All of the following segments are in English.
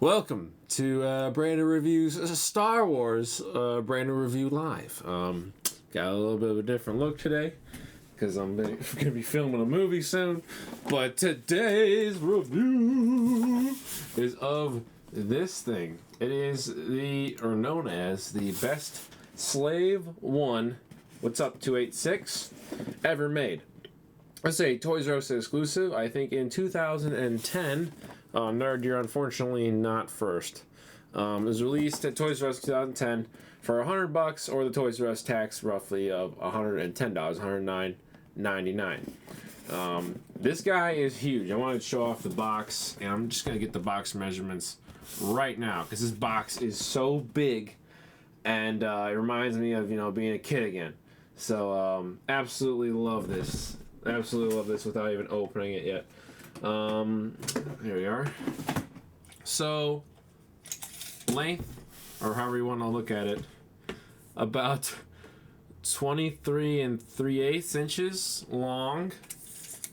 Welcome to Brandon Reviews Star Wars Brandon Review Live. Got a little bit of a different look today because I'm going to be filming a movie soon. But today's review is of this thing. It is known as the best Slave 1, what's up, 286, ever made. Let's say Toys R Us exclusive, I think in 2010. Nerd, you're unfortunately not first. It was released at Toys R Us 2010 for $100, or the Toys R Us tax roughly of $110, $109.99. This guy is huge. I wanted to show off the box, and I'm just gonna get the box measurements right now because this box is so big, and it reminds me of being a kid again. So absolutely love this. Absolutely love this without even opening it yet. Here we are. So, length, or however you want to look at it, about 23 3/8 inches long.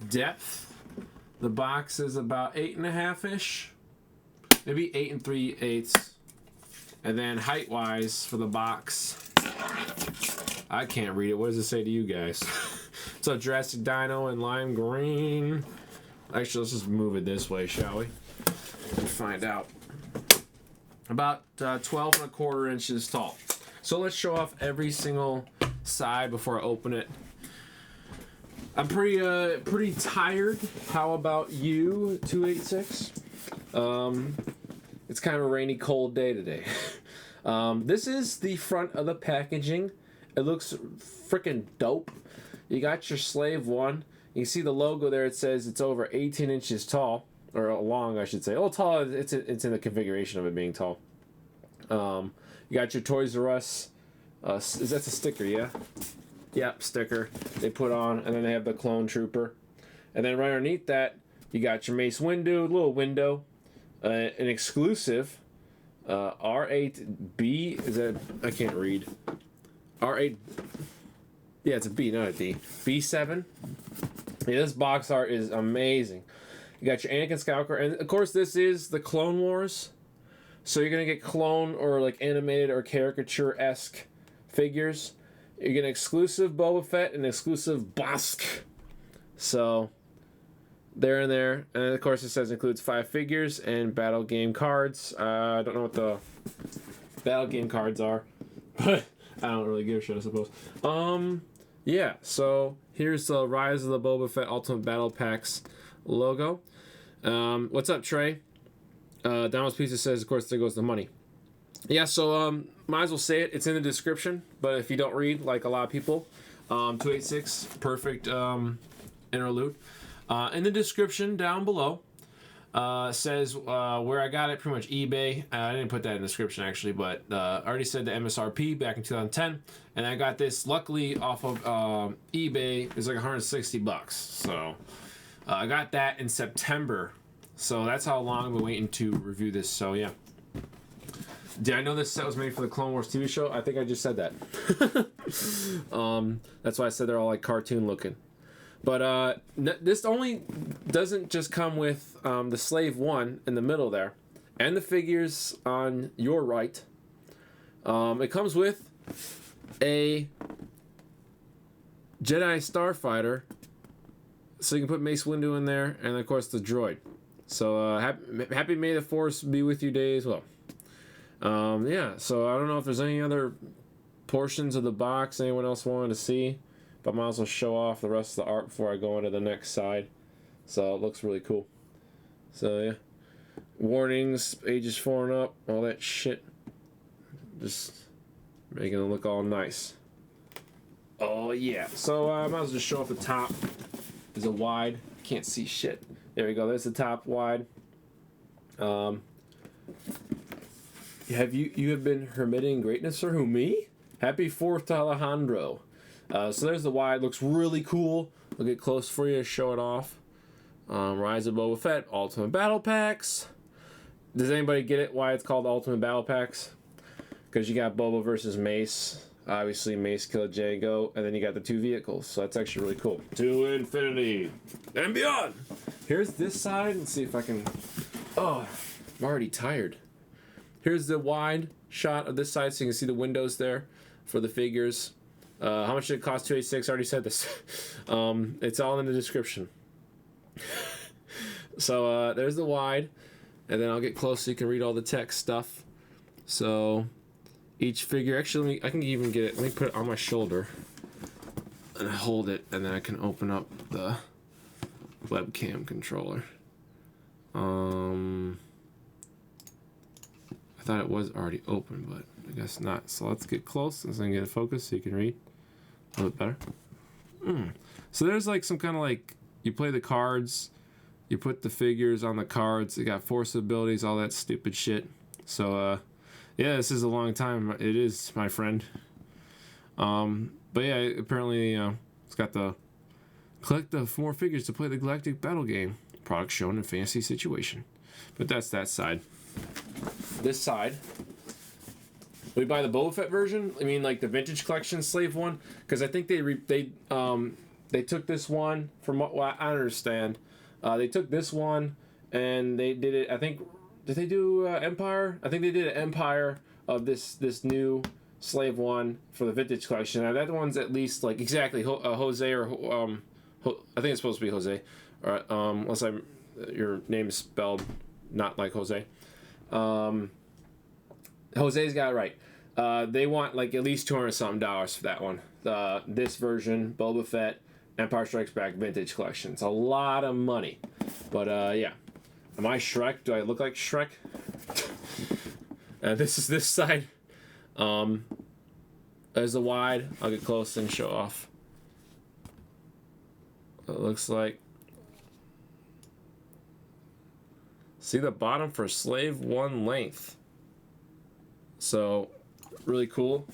Depth, the box is about 8.5-ish, maybe 8 3/8. And then height-wise for the box, I can't read it. What does it say to you guys? It's a Jurassic Dino in lime green. Actually, let's just move it this way, shall we? And find out. About 12.25 inches tall. So let's show off every single side before I open it. I'm pretty tired. How about you, 286? It's kind of a rainy, cold day today. This is the front of the packaging. It looks freaking dope. You got your Slave 1. You can see the logo there. It says it's over 18 inches tall, or long, I should say. Oh, tall. It's in the configuration of it being tall. You got your Toys R Us. Is that a sticker? Yeah. Yep, sticker they put on, and then they have the Clone Trooper, and then right underneath that you got your Mace Windu, little window, an exclusive R8B. Is that? I can't read. R8. Yeah, it's a B, not a D. B7. Yeah, this box art is amazing. You got your Anakin Skywalker, and of course this is the Clone Wars, so you're gonna get clone or like animated or caricature-esque figures. You're getting exclusive Boba Fett and exclusive Bosk. So they're in there, and of course it says includes 5 figures and battle game cards. I don't know what the battle game cards are, but I don't really give a shit, I suppose. Yeah, so here's the Rise of the Boba Fett Ultimate Battlepacks logo. What's up, Trey? Donald's Pizza says, of course, there goes the money. Yeah, so might as well say it. It's in the description, but if you don't read, like a lot of people, 286, perfect interlude. In the description down below, says where I got it, pretty much eBay. I didn't put that in the description actually, but I already said the MSRP back in 2010, and I got this luckily off of eBay. It's like $160, so I got that in September. So that's how long I've been waiting to review this. So yeah, did I know this set was made for the Clone Wars TV show? I think I just said that. That's why I said they're all like cartoon looking. But this only doesn't just come with the Slave 1 in the middle there, and the figures on your right. It comes with a Jedi Starfighter, so you can put Mace Windu in there, and of course the droid. So happy May the Force be with you day as well. Yeah, so I don't know if there's any other portions of the box anyone else wanted to see. But I might as well show off the rest of the art before I go into the next side. So it looks really cool. So yeah. Warnings, pages 4 and up, all that shit. Just making it look all nice. Oh yeah. So I might as well just show off the top. There's a wide. Can't see shit. There we go. There's the top wide. You have been hermiting greatness, or who, me? Happy 4th to Alejandro. So there's the wide. Looks really cool. I'll get close for you to show it off. Rise of Boba Fett, Ultimate Battlepacks. Does anybody get it why it's called Ultimate Battlepacks? Because you got Boba versus Mace. Obviously, Mace killed Django. And then you got the 2 vehicles. So that's actually really cool. To infinity and beyond. Here's this side. Let's see if I can... Oh, I'm already tired. Here's the wide shot of this side so you can see the windows there for the figures. How much did it cost? $286. I already said this. It's all in the description. So there's the wide, and then I'll get close so you can read all the text stuff. So each figure, actually, I can even get it. Let me put it on my shoulder and hold it, and then I can open up the webcam controller. I thought it was already open, but I guess not. So let's get close and so I can get it focused so you can read a little bit better. So there's like some kind of like, you play the cards, you put the figures on the cards, they got force abilities, all that stupid shit. So yeah, this is a long time. It is, my friend. But yeah, apparently it's got the collect the 4 figures to play the Galactic Battle game. Product shown in fantasy situation. But that's that side. This side, we buy the Boba Fett version. I mean, like the vintage collection slave one, because I think they took this one from what I understand. They took this one and they did it. I think did they do Empire? I think they did an Empire of this new slave one for the vintage collection. Now that one's at least like exactly Jose or I think it's supposed to be Jose. Or unless your name is spelled not like Jose. Jose's got it right. They want like at least $200 something for that one. This version, Boba Fett, Empire Strikes Back vintage collection. It's a lot of money, but yeah. Am I Shrek? Do I look like Shrek? This is this side. There's the wide. I'll get close and show off. It looks like. See the bottom for slave 1 length. So really cool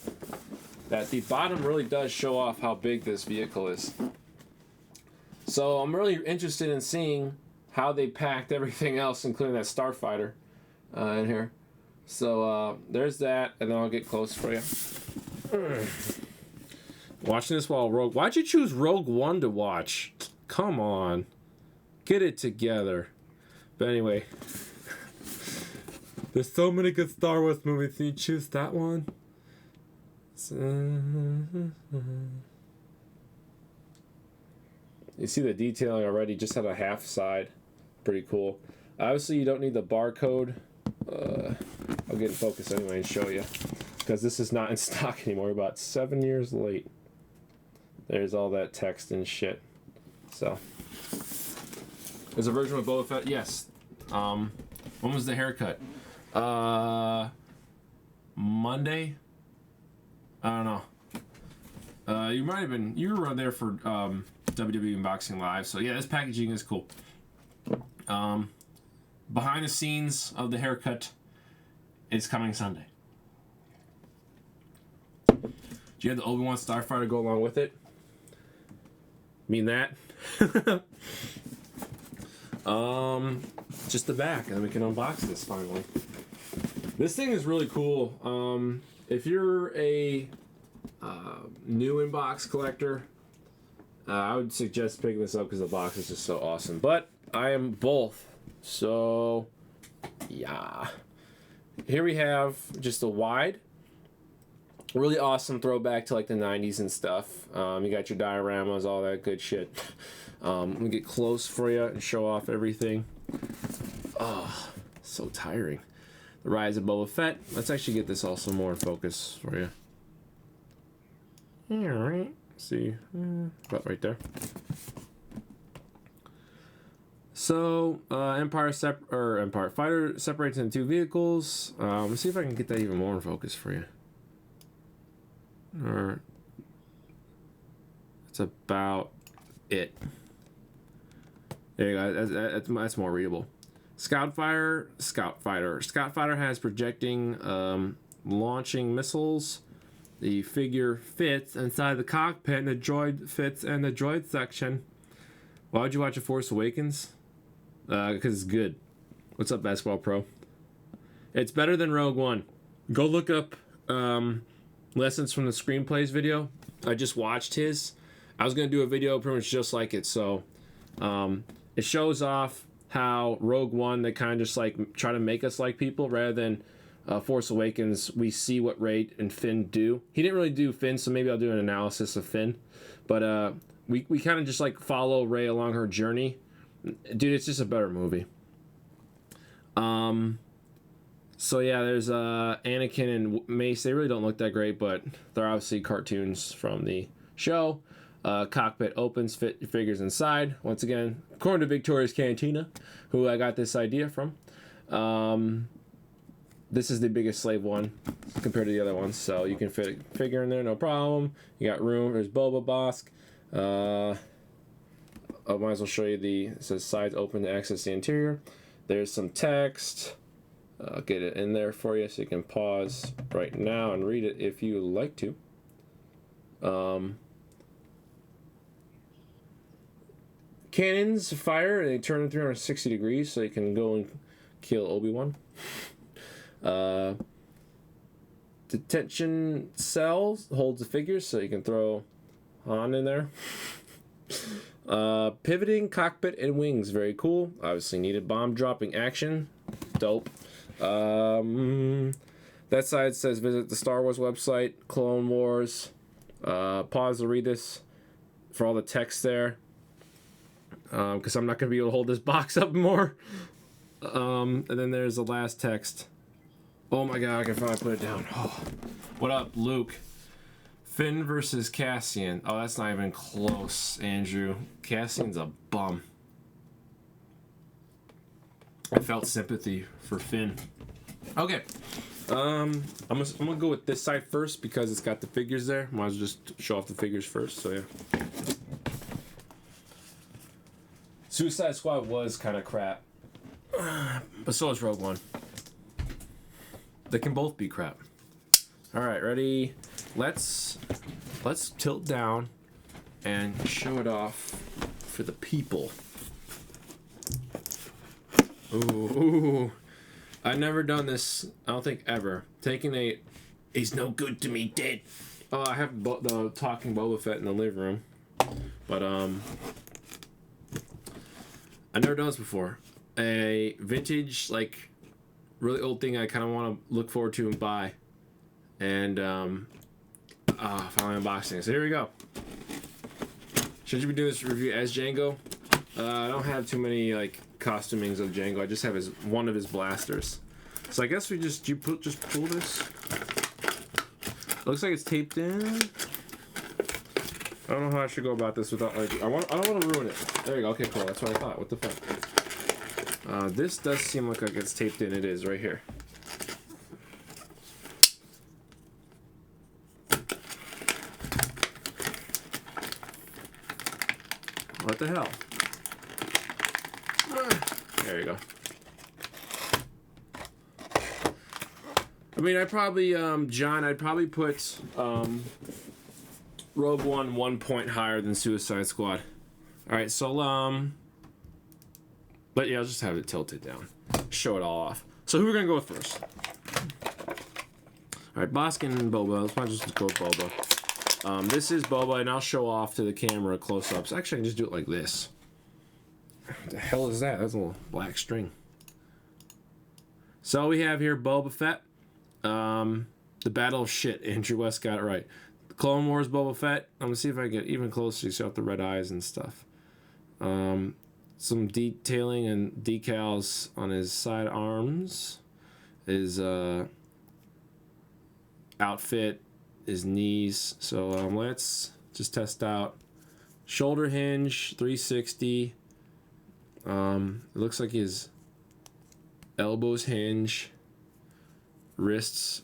that the bottom really does show off how big this vehicle is. So I'm really interested in seeing how they packed everything else, including that Starfighter in here. So there's that, and then I'll get close for you. Watching this while Rogue. Why'd you choose Rogue One to watch? Come on, get it together. But anyway, there's so many good Star Wars movies, and you choose that one? You see the detailing already, just had a half side. Pretty cool. Obviously, you don't need the barcode. I'll get in focus anyway and show you. Because this is not in stock anymore, about 7 years late. There's all that text and shit. So. There's a version with Boba Fett, yes. When was the haircut? Monday? I don't know. You might have been, you were there for WWE Unboxing Live, so yeah, this packaging is cool. Behind the scenes of the haircut is coming Sunday. Do you have the Obi-Wan Starfighter go along with it? Mean that? Just the back, and then we can unbox this finally. This thing is really cool. If you're a new inbox collector, I would suggest picking this up because the box is just so awesome. But I am both, so yeah. Here we have just a wide, really awesome throwback to like the 90s and stuff. You got your dioramas, all that good shit. Let me get close for you and show off everything. Oh, so tiring. The Rise of Boba Fett. Let's actually get this also more in focus for you. Yeah, right. See, about right there. So, Empire Fighter separates into 2 vehicles. Let's see if I can get that even more in focus for you. Or that's about it. There you go. That's more readable. Scout Fighter has projecting, launching missiles. The figure fits inside the cockpit, and the droid fits in the droid section. Why would you watch A Force Awakens? Because it's good. What's up, Basketball Pro? It's better than Rogue One. Go look up Lessons from the Screenplays video. I just watched his. I was going to do a video pretty much just like it. So it shows off how Rogue One, they kind of just like try to make us like people rather than Force Awakens. We see what Rey and Finn do. He didn't really do Finn, so maybe I'll do an analysis of Finn. But we kind of just like follow Rey along her journey. Dude, it's just a better movie. So yeah, there's Anakin and Mace. They really don't look that great, but they're obviously cartoons from the show. Cockpit opens, figures inside. Once again, according to Victoria's Cantina, who I got this idea from. This is the biggest slave one compared to the other ones, so you can fit a figure in there, no problem. You got room. There's Boba Bosk. I might as well show you it says sides open to access the interior. There's some text. I'll get it in there for you so you can pause right now and read it if you like to. Cannons fire and they turn them 360 degrees so you can go and kill Obi-Wan. Detention cells holds the figures so you can throw Han in there. Pivoting cockpit and wings, very cool. Obviously needed. Bomb dropping action, dope. That side says visit the Star Wars website, Clone Wars. Pause to read this for all the text there, because I'm not going to be able to hold this box up more. And then there's the last text. Oh my god, I can finally put it down. Oh. What up, Luke? Finn versus Cassian. Oh, that's not even close, Andrew. Cassian's a bum. I felt sympathy for Finn. Okay. I'm gonna go with this side first because it's got the figures there. Might as well just show off the figures first, so yeah. Suicide Squad was kind of crap. But so is Rogue One. They can both be crap. Alright, ready? Let's tilt down and show it off for the people. Ooh. I've never done this, I don't think ever. Taking he's no good to me, dead. Oh, I have the talking Boba Fett in the living room. But, I've never done this before. A vintage, like, really old thing I kind of want to look forward to and buy. And, finally unboxing. So here we go. Should you be doing this review as Django? I don't have too many, like, costumings of Django. I just have one of his blasters. So I guess we just pull this. Looks like it's taped in. I don't know how I should go about this without, like, I don't want to ruin it. There you go. Okay, cool. That's what I thought. What the fuck? This does seem like it's taped in. It is right here. What the hell? There you go. I mean, I'd probably, John, I'd probably put Rogue One 1 point higher than Suicide Squad. Alright, so, but yeah, I'll just have it tilted down. Show it all off. So who are we going to go with first? Alright, Bosk and Boba. Let's not just go with Boba. This is Boba, and I'll show off to the camera close-ups. Actually, I can just do it like this. What the hell is that? That's a little black string. So we have here Boba Fett. The Battle of Shit. Andrew West got it right. The Clone Wars Boba Fett. I'm going to see if I get even closer. You see out the red eyes and stuff. Some detailing and decals on his side arms. His outfit. His knees. So let's just test out. Shoulder hinge. 360. It looks like his elbows hinge. Wrists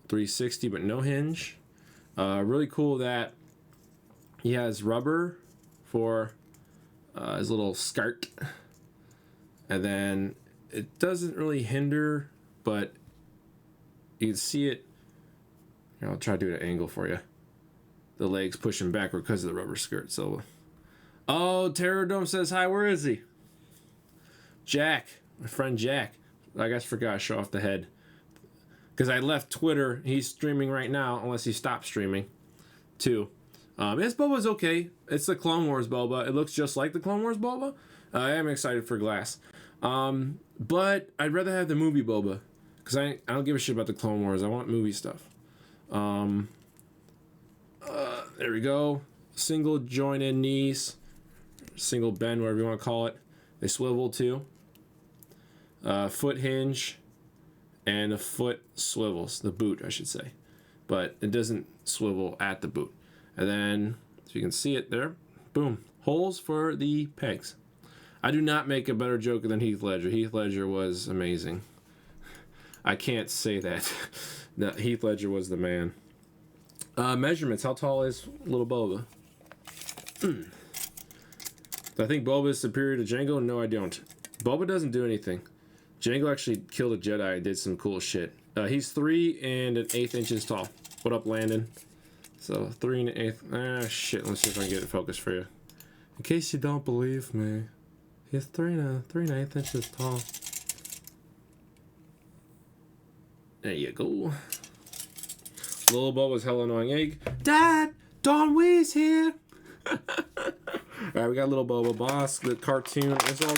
360 but no hinge. Really cool that he has rubber for his little skirt, and then it doesn't really hinder, but you can see it. Here, I'll try to do an angle for you. The legs pushing backward because of the rubber skirt. So, oh, Terror Dome says hi. Where is he? Jack, my friend Jack. I guess forgot to show off the head. Because I left Twitter. He's streaming right now, unless he stopped streaming, too. This Boba's okay. It's the Clone Wars Boba. It looks just like the Clone Wars Boba. I am excited for Glass. But I'd rather have the movie Boba, because I don't give a shit about the Clone Wars. I want movie stuff. There we go. Single joint in knees, single bend, whatever you want to call it. They swivel too. Foot hinge, and the foot swivels. The boot, I should say, but it doesn't swivel at the boot. And then, so you can see it there. Boom. Holes for the pegs. I do not make a better Joker than Heath Ledger. Heath Ledger was amazing. I can't say that. No, Heath Ledger was the man. Measurements. How tall is little Boba? Do I think Boba is superior to Django? No, I don't. Boba doesn't do anything. Django actually killed a Jedi and did some cool shit. He's 3 1/8 inches tall. What up, Landon? So 3 1/8. Ah, shit. Let's see if I can get it focused for you. In case you don't believe me, he's 3 1/8 inches tall. There you go. Little Boba's hella annoying. Egg. Dad, Don Wee's here. Alright, we got little Boba Boss, the cartoon. It's all...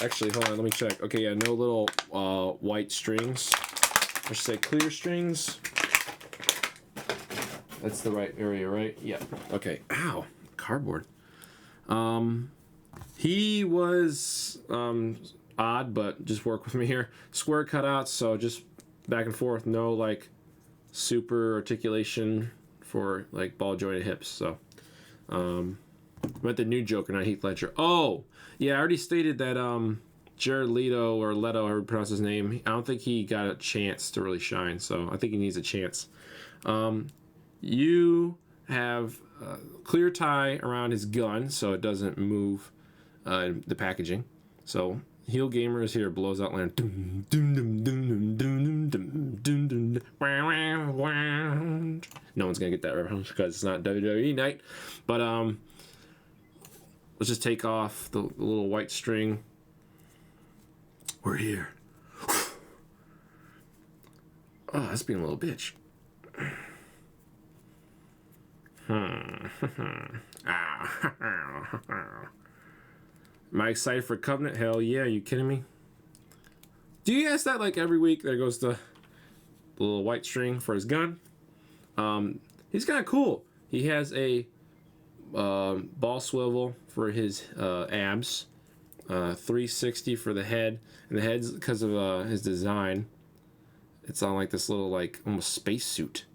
Actually, hold on, let me check. Okay, yeah, no little white strings. I should say clear strings. That's the right area, right? Yeah. Okay. Ow. Cardboard. He was odd, but just work with me here. Square cutouts, so just back and forth. No like super articulation for like ball jointed hips. So but the new Joker, not Heath Ledger. Oh yeah, I already stated that Jared Leto, or Leto, however you pronounce his name, I don't think he got a chance to really shine, so I think he needs a chance. You have clear tie around his gun so it doesn't move the packaging. So Heel Gamers here blows out land. No one's gonna get that reference because it's not WWE night. But let's just take off the little white string. We're here. Oh, that's being a little bitch. Am I excited for Covenant? Hell yeah, are you kidding me? Do you ask that like every week? There goes the little white string for his gun. He's kind of cool. He has a ball swivel for his abs, 360 for the head, and the head's because of his design. It's on like this little like almost space suit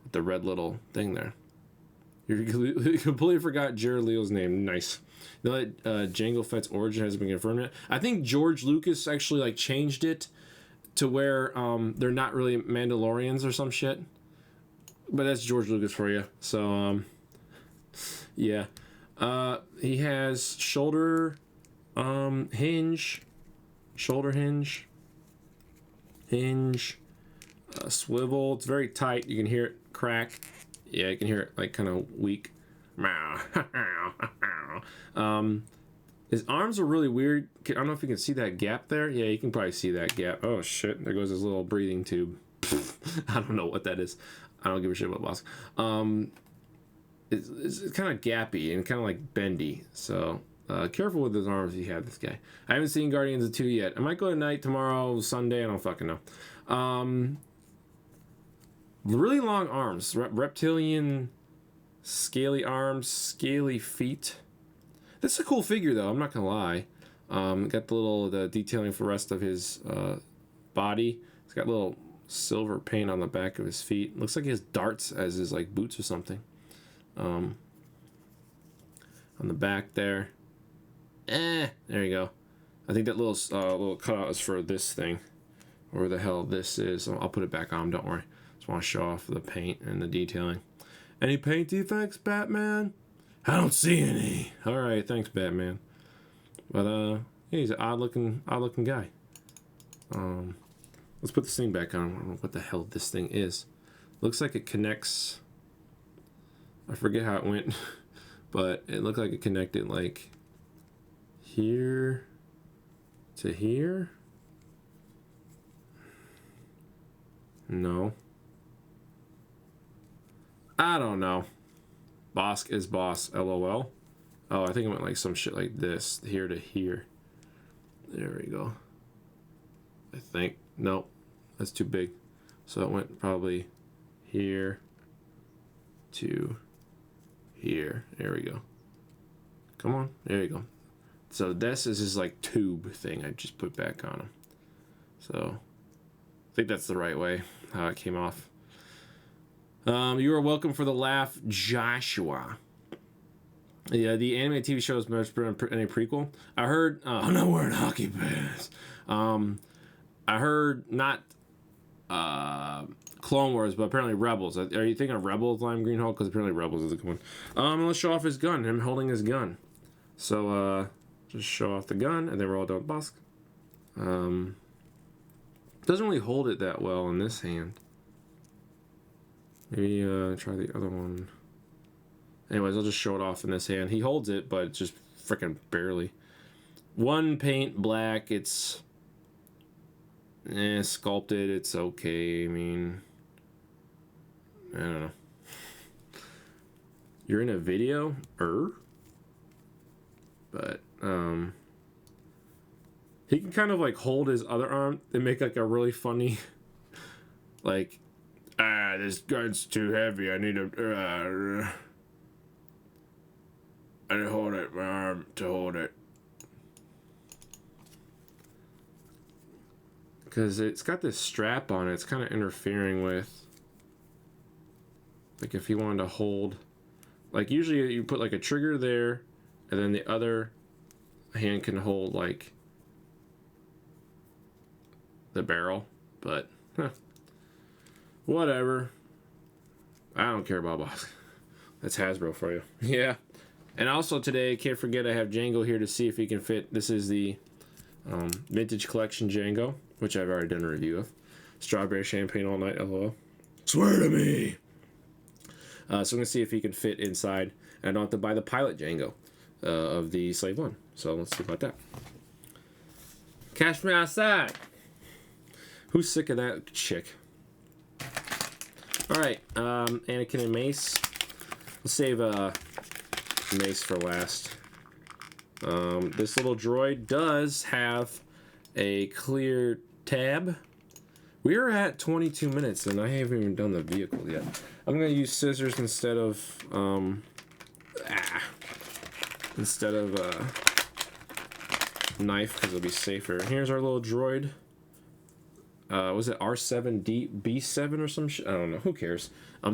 with the red little thing there. You completely forgot Jared Leo's name. Nice. You know that Jango Fett's origin hasn't been confirmed yet. I think George Lucas actually like changed it to where they're not really Mandalorians or some shit. But that's George Lucas for you. So yeah. He has shoulder hinge, swivel. It's very tight. You can hear it crack. Yeah, you can hear it like kind of weak. His arms are really weird. I don't know if you can see that gap there. Yeah, you can probably see that gap. Oh shit, there goes his little breathing tube. I don't know what that is. I don't give a shit about boss. It's kind of gappy and kind of like bendy. So careful with his arms if you have this guy. I haven't seen Guardians of 2 yet. I might go tonight, tomorrow, Sunday. I don't fucking know. Really long arms. Reptilian, scaly arms, scaly feet. This is a cool figure though, I'm not gonna lie. Got the detailing for the rest of his body. He's got little silver paint on the back of his feet. Looks like he has darts as his like boots or something. On the back there. There you go. I think that little cutout is for this thing. Where the hell this is. I'll put it back on, don't worry. Just want to show off the paint and the detailing. Any paint defects, Batman? I don't see any. All right, thanks, Batman. But yeah, he's an odd looking guy. Let's put this thing back on. I don't know what the hell this thing is. Looks like it connects. I forget how it went, but it looked like it connected like here to here. No. I don't know. Boss is boss, LOL. Oh, I think it went like some shit like this, here to here. There we go. I think. Nope. That's too big. So it went probably here to here. There we go. Come on. There you go. So this is his like tube thing I just put back on him. So I think that's the right way how it came off. You are welcome for the laugh, Joshua. Yeah, the anime TV show is much better than any prequel. I heard. I'm not wearing hockey pants. I heard not Clone Wars, but apparently Rebels. Are you thinking of Rebels, Lime Green Hulk? Because apparently Rebels is a good one. Let's show off his gun. Him holding his gun. So just show off the gun, and then we're all done with Bosk. Doesn't really hold it that well in this hand. Maybe try the other one. Anyways, I'll just show it off in this hand. He holds it, but just freaking barely. One paint black. It's sculpted. It's okay. I mean, I don't know. You're in a video, but he can kind of like hold his other arm and make like a really funny, like, this gun's too heavy. I need to hold it, my arm to hold it. Because it's got this strap on it. It's kind of interfering with, like, if you wanted to hold, like, usually you put like a trigger there, and then the other hand can hold like the barrel, but whatever. I don't care about Bosk. That's Hasbro for you. Yeah. And also today, can't forget I have Django here to see if he can fit. This is the Vintage Collection Django, which I've already done a review of. Strawberry champagne all night, LOL. Swear to me! So I'm going to see if he can fit inside. And I don't have to buy the pilot Django of the Slave One. So let's see about that. Catch me outside! Who's sick of that chick? Alright, Anakin and Mace. Let's save Mace for last. This little droid does have a clear tab. We're at 22 minutes and I haven't even done the vehicle yet. I'm gonna use scissors instead of knife because it'll be safer. Here's our little droid. Was it R7B7 or some shit? I don't know. Who cares? He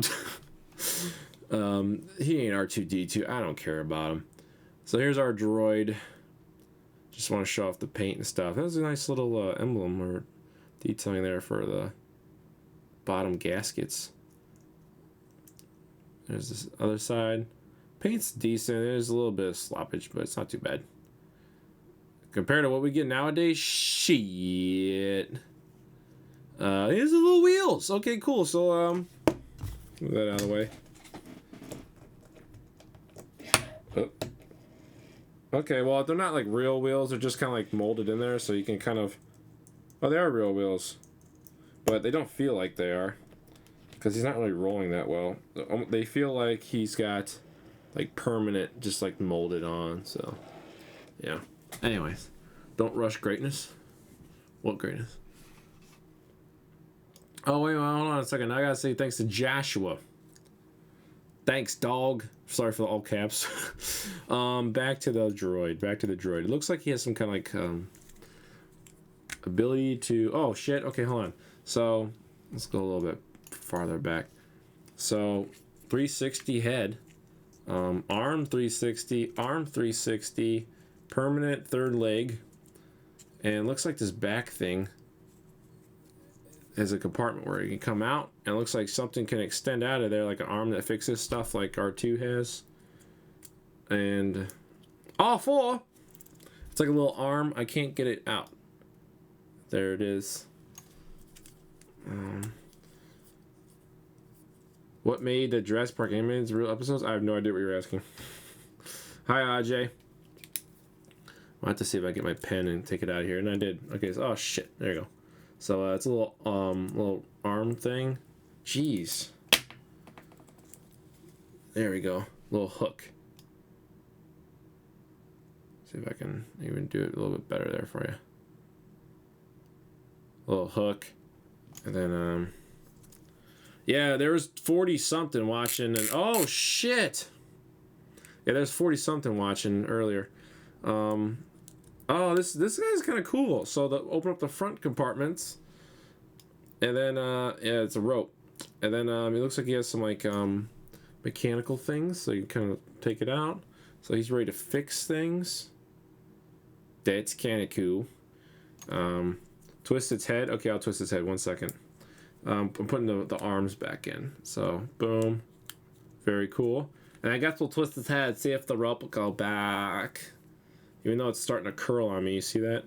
ain't R2D2. I don't care about him. So here's our droid. Just want to show off the paint and stuff. That was a nice little emblem or detailing there for the bottom gaskets. There's this other side. Paint's decent. There's a little bit of sloppage, but it's not too bad. Compared to what we get nowadays, shit. Here's the little wheels. Okay, cool. So, move that out of the way. Oh. Okay, well, they're not like real wheels. They're just kind of like molded in there, so you can kind of... Oh, they are real wheels. But they don't feel like they are. Because he's not really rolling that well. They feel like he's got like permanent, just like molded on, so... Yeah. Anyways. Don't rush greatness. What greatness? Oh, wait, hold on a second. I gotta say thanks to Joshua. Thanks, dog. Sorry for the all caps. Back to the droid. It looks like he has some kind of like ability to... Oh, shit. Okay, hold on. So, let's go a little bit farther back. So, 360 head. Arm 360. Arm 360. Permanent third leg. And it looks like this back thing has a compartment where it can come out, and it looks like something can extend out of there, like an arm that fixes stuff like R2 has. And all four, it's like a little arm. I can't get it out. There it is. What made the Jurassic Park animated real episodes? I have no idea what you're asking. Hi, Ajay. I'll have to see if I can get my pen and take it out of here, and I did. Okay, so, oh shit, there you go. So it's a little arm thing. Jeez. There we go. Little hook. See if I can even do it a little bit better there for you. little hook, and then yeah, there was 40 something watching, and oh shit, yeah, there's 40 something watching earlier. Oh, this guy's kind of cool. So open up the front compartments, and then yeah, it's a rope, and then it looks like he has some like mechanical things, so you kind of take it out. So he's ready to fix things. That's kind of cool. Twist its head. Okay, I'll twist its head. 1 second. I'm putting the arms back in. So boom, very cool. And I guess we'll twist its head, see if the rope will go back. Even though it's starting to curl on me, you see that?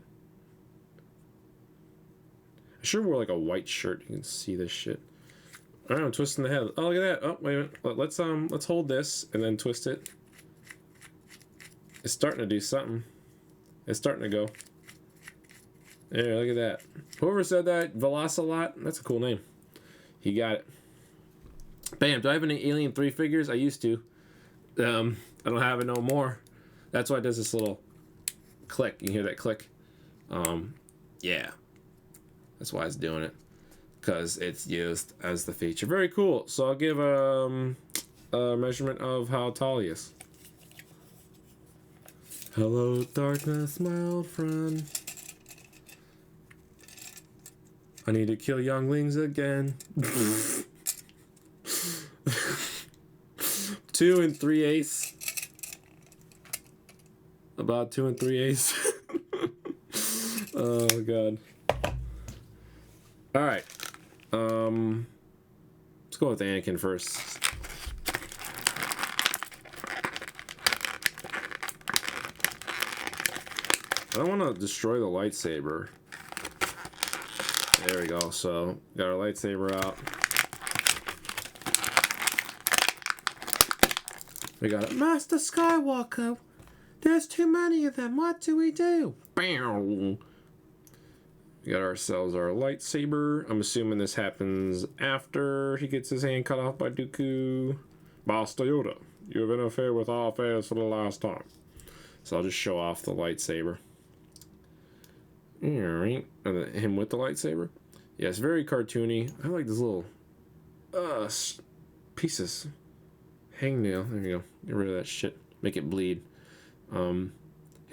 I sure wore like a white shirt. You can see this shit. All right, I'm twisting the head. Oh, look at that. Oh, wait a minute. Let's hold this and then twist it. It's starting to do something. It's starting to go. There, look at that. Whoever said that, Velocelot, that's a cool name. He got it. Bam. Do I have any Alien 3 figures? I used to. I don't have it no more. That's why it does this little click. You hear that click? Yeah. That's why it's doing it. Because it's used as the feature. Very cool. So I'll give a measurement of how tall he is. Hello, darkness, my old friend. I need to kill younglings again. 2 3/8. About 2 3/8. Oh god. All right. Let's go with Anakin first. I don't want to destroy the lightsaber. There we go. So, got our lightsaber out. We got it. Master Skywalker, there's too many of them. What do we do? Bam. We got ourselves our lightsaber. I'm assuming this happens after he gets his hand cut off by Dooku. Master Yoda, you have interfered with our affairs for the last time. So I'll just show off the lightsaber. Alright. Him with the lightsaber. Yeah, it's very cartoony. I like these little pieces. Hangnail. There you go. Get rid of that shit. Make it bleed. He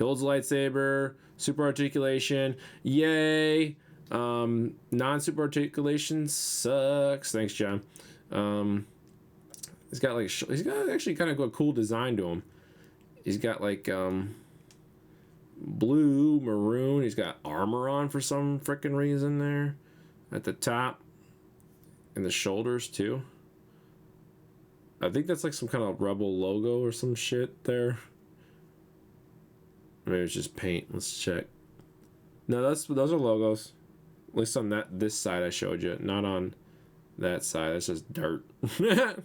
holds a lightsaber. Super articulation. Yay. Non-super articulation sucks. Thanks, John. He's got actually kind of a cool design to him. He's got like blue, maroon. He's got armor on for some freaking reason there. At the top. And the shoulders too. I think that's like some kind of rebel logo or some shit there. Maybe it's just paint. Let's check. No, those are logos. At least on this side I showed you, not on that side. That's just dirt. Let's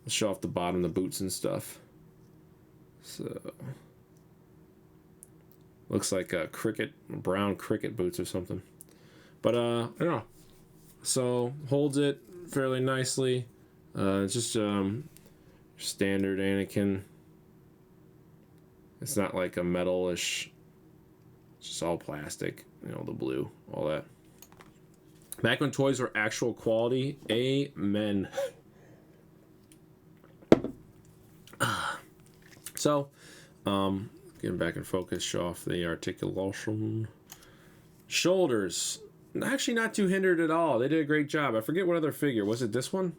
show off the bottom, the boots and stuff. So looks like a brown cricket boots or something. But I don't know. So holds it fairly nicely. It's just standard Anakin. It's not like a metalish. It's just all plastic. You know, the blue, all that. Back when toys were actual quality. Amen. So, getting back in focus, show off the articulation. Shoulders. Actually not too hindered at all. They did a great job. I forget what other figure. Was it this one?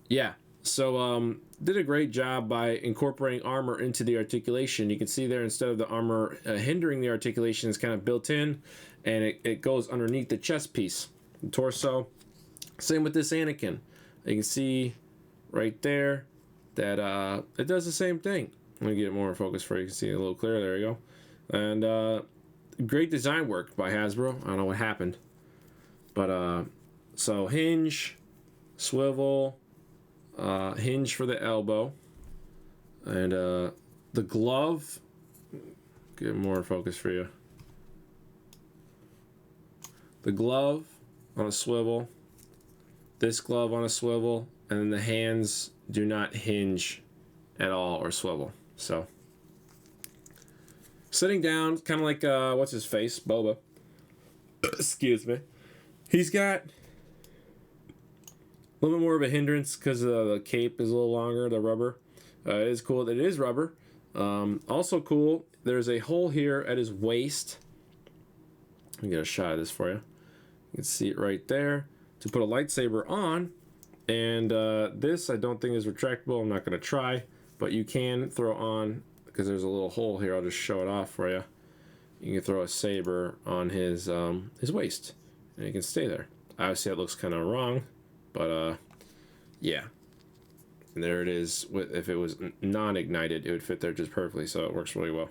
Yeah. So, did a great job by incorporating armor into the articulation. You can see there, instead of the armor hindering the articulation, it's kind of built in, and it goes underneath the chest piece, the torso. Same with this Anakin. You can see right there that it does the same thing. Let me get it more in focus for you. You can see it a little clearer. There you go. And great design work by Hasbro. I don't know what happened, but so hinge, swivel. Hinge for the elbow, and the glove. Get more focus for you. The glove on a swivel, this glove on a swivel, and then the hands do not hinge at all or swivel. So Sitting down, kind of like, what's his face? Boba. Excuse me. He's got a little bit more of a hindrance because the cape is a little longer, the rubber. It is cool that it is rubber. Also cool, there's a hole here at his waist. Let me get a shot of this for you. You can see it right there. To put a lightsaber on. And this I don't think is retractable. I'm not going to try. But you can throw on, because there's a little hole here. I'll just show it off for you. You can throw a saber on his waist. And it can stay there. Obviously that looks kind of wrong. But yeah. And there it is. If it was non-ignited, it would fit there just perfectly. So it works really well.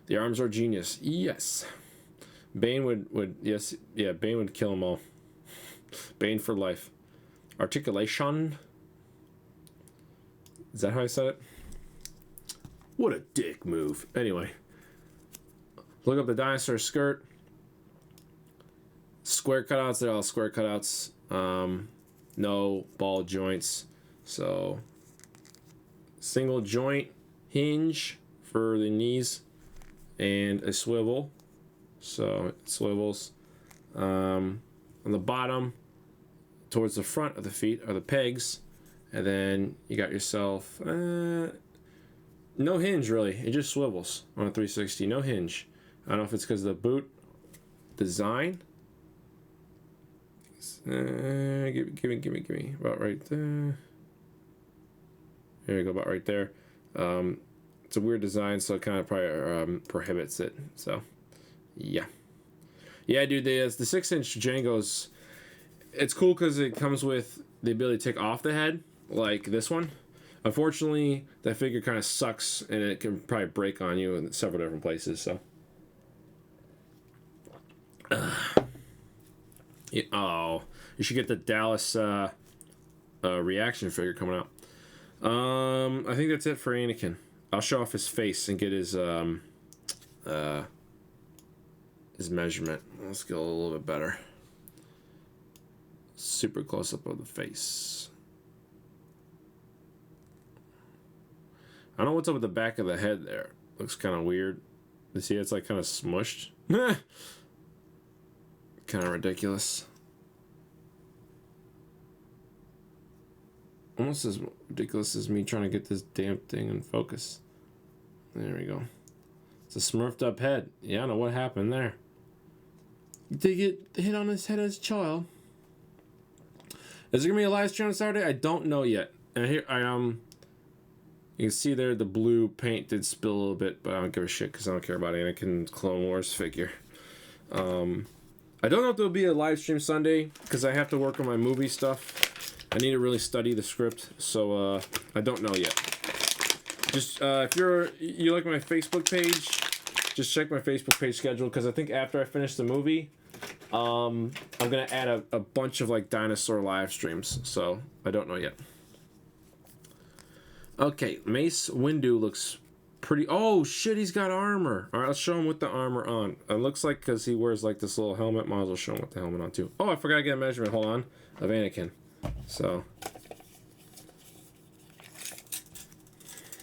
The arms are genius. Yes. Bane would yes, yeah, Bane would kill them all. Bane for life. Articulation. Is that how I said it? What a dick move. Anyway. Look up the dinosaur skirt. Square cutouts, they're all square cutouts. No ball joints. So single joint hinge for the knees and a swivel. So it swivels. On the bottom, towards the front of the feet are the pegs, and then you got yourself no hinge really. It just swivels on a 360. No hinge. I don't know if it's because of the boot design. Give me about right there. There you go, about right there. It's a weird design, so it kind of probably prohibits it. So yeah, dude. The 6-inch Django's, it's cool because it comes with the ability to take off the head, like this one. Unfortunately, that figure kind of sucks, and it can probably break on you in several different places. So, yeah, oh, you should get the Dallas reaction figure coming out. I think that's it for Anakin. I'll show off his face and get his measurement. Let's get a little bit better. Super close up of the face. I don't know what's up with the back of the head there. Looks kind of weird. You see, it's like kind of smushed. Kind of ridiculous. Almost as ridiculous as me trying to get this damn thing in focus. There we go. It's a smurfed up head. Yeah, I don't know what happened there. Did he get hit on his head as a child? Is there gonna be a live stream on Saturday? I don't know yet. And here you can see there the blue paint did spill a little bit, but I don't give a shit because I don't care about Anakin Clone Wars figure. I don't know if there'll be a live stream Sunday because I have to work on my movie stuff. I need to really study the script, so I don't know yet. Just if you like my Facebook page, just check my Facebook page schedule because I think after I finish the movie, I'm gonna add a bunch of like dinosaur live streams. So I don't know yet. Okay, Mace Windu looks pretty. Oh shit, he's got armor. All right, let's show him with the armor on. It looks like because he wears like this little helmet. Might as well show him with the helmet on too. Oh, I forgot to get a measurement. Hold on, of Anakin. So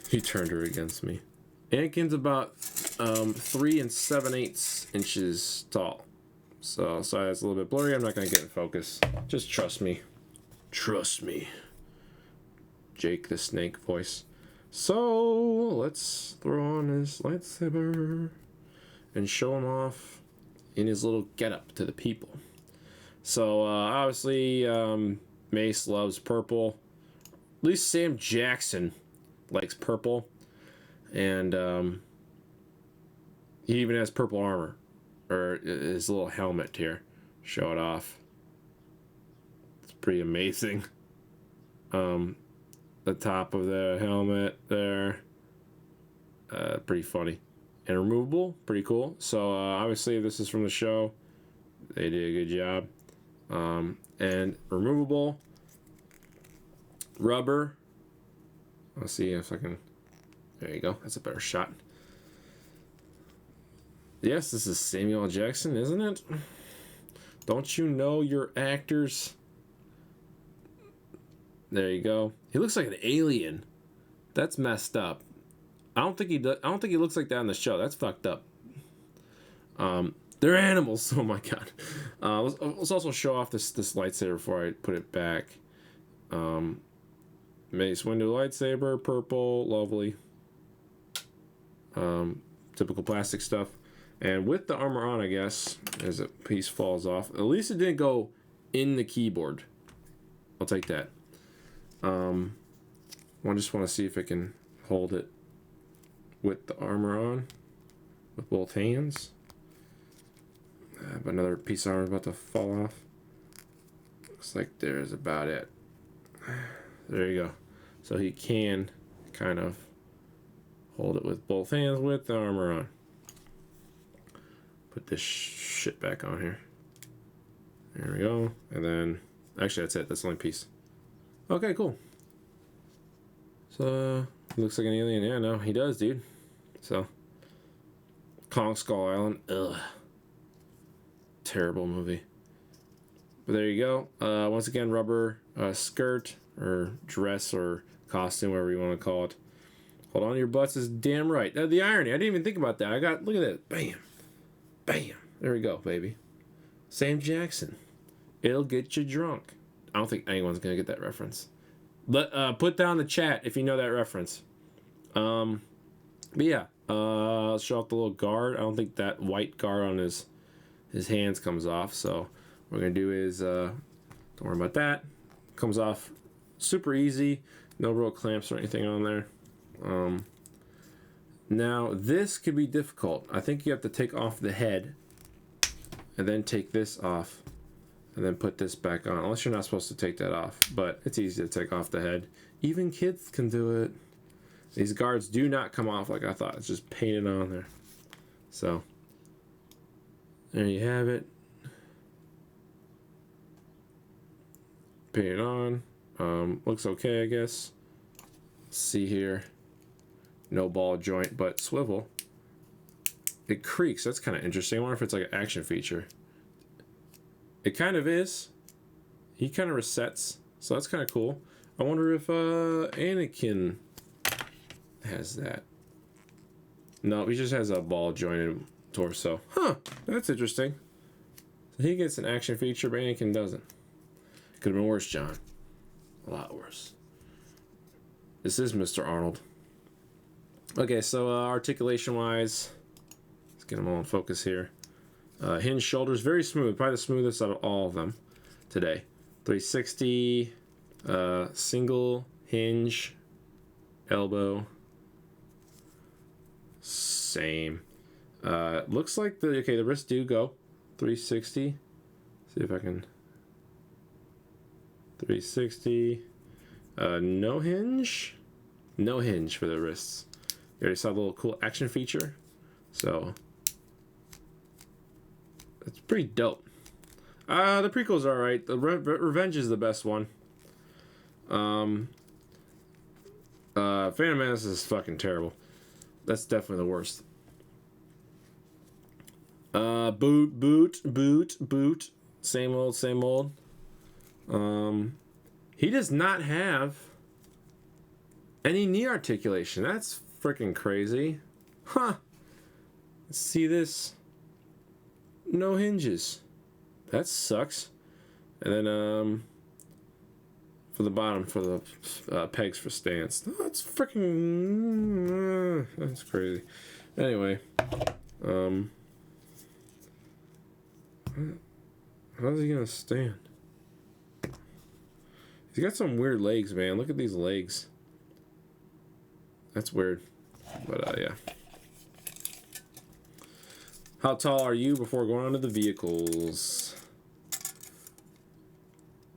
he turned her against me. Anakin's about 3 7/8 inches tall. So sorry, that's a little bit blurry. I'm not gonna get in focus. Just trust me. Trust me. Jake the Snake voice. So let's throw on his lightsaber and show him off in his little getup to the people. So obviously Mace loves purple. At least Sam Jackson likes purple, and he even has purple armor, or his little helmet here. Show it off. It's pretty amazing. The top of the helmet there, pretty funny, and removable, pretty cool. So obviously this is from the show. They did a good job. And removable rubber. Let's see if I can. There you go. That's a better shot. Yes, this is Samuel L. Jackson, isn't it? Don't you know your actors? There you go. He looks like an alien. That's messed up. I don't think he looks like that in the show. That's fucked up. They're animals. Oh my god. Let's also show off this lightsaber before I put it back. Mace Windu lightsaber, purple, lovely. Typical plastic stuff. And with the armor on, I guess, as a piece falls off. At least it didn't go in the keyboard. I'll take that. I just want to see if I can hold it with the armor on, with both hands. But another piece of armor about to fall off. Looks like there's about it. There you go. So he can kind of hold it with both hands with the armor on. Put this shit back on here. There we go. And then, actually that's it. That's the only piece. Okay, cool. So, looks like an alien. Yeah, no, he does, dude. So, Kong Skull Island. Ugh. Terrible movie. But there you go. Once again, rubber skirt or dress or costume, whatever you want to call it. Hold on to your butts is damn right. The irony. I didn't even think about that. Look at that. Bam. Bam. There we go, baby. Sam Jackson. It'll get you drunk. I don't think anyone's going to get that reference. Put down in the chat if you know that reference. But yeah. Let's show off the little guard. I don't think that white guard on his hands comes off. So what we're going to do is, don't worry about that. Comes off super easy. No real clamps or anything on there. Now this could be difficult. I think you have to take off the head and then take this off and then put this back on, unless you're not supposed to take that off, but it's easy to take off the head. Even kids can do it. These guards do not come off like I thought. It's just painted on there. So there you have it. Painted on. Looks okay, I guess. Let's see here. No ball joint, but swivel. It creaks. That's kind of interesting. I wonder if it's like an action feature. It kind of is. He kind of resets, so that's kind of cool. I wonder if Anakin has that. No, he just has a ball jointed torso. Huh, that's interesting. So he gets an action feature, but Anakin doesn't. Could have been worse, John. A lot worse. This is Mr. Arnold. Okay, so articulation wise, let's get them all in focus here. Hinge shoulders, very smooth, probably the smoothest out of all of them today. 360, single hinge, elbow, same. Looks like the wrists do go 360. See if I can. 360. No hinge for the wrists. You already saw the little cool action feature, so it's pretty dope. The prequel's are alright. The Revenge is the best one. Phantom Menace is fucking terrible. That's definitely the worst. Boot. Same old. He does not have any knee articulation. That's freaking crazy. Huh. Let's see this. No hinges. That sucks. And then, for the bottom, for the pegs for stance. That's freaking... that's crazy. Anyway. How's he gonna stand? He's got some weird legs, man. Look at these legs. That's weird. But, yeah. How tall are you before going on to the vehicles?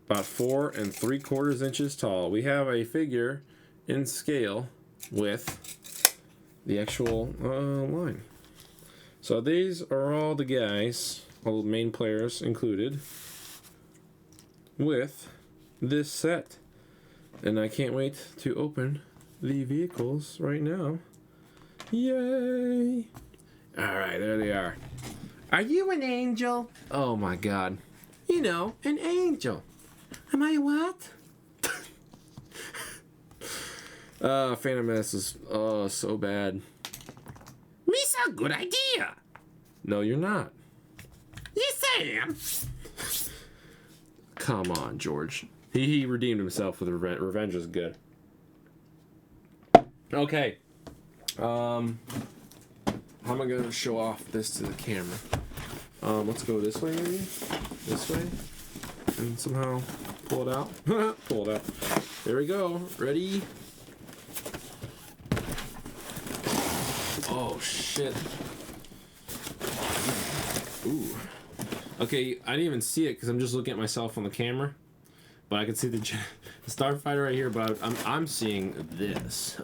About 4 3/4 inches tall. We have a figure in scale with the actual line. So these are all the guys, all the main players included, with this set. And I can't wait to open the vehicles right now. Yay! Alright, there they are. Are you an angel? Oh my god. You know, an angel. Am I what? Phantom Menace is so bad. Misa, good idea. No, you're not. Yes, I am. Come on, George. He redeemed himself with revenge. Revenge is good. Okay. How am I gonna show off this to the camera? Let's go this way, maybe? This way? And somehow pull it out. Pull it out. There we go. Ready? Oh, shit. Ooh. Okay, I didn't even see it because I'm just looking at myself on the camera. But I can see the Starfighter right here, but I'm seeing this.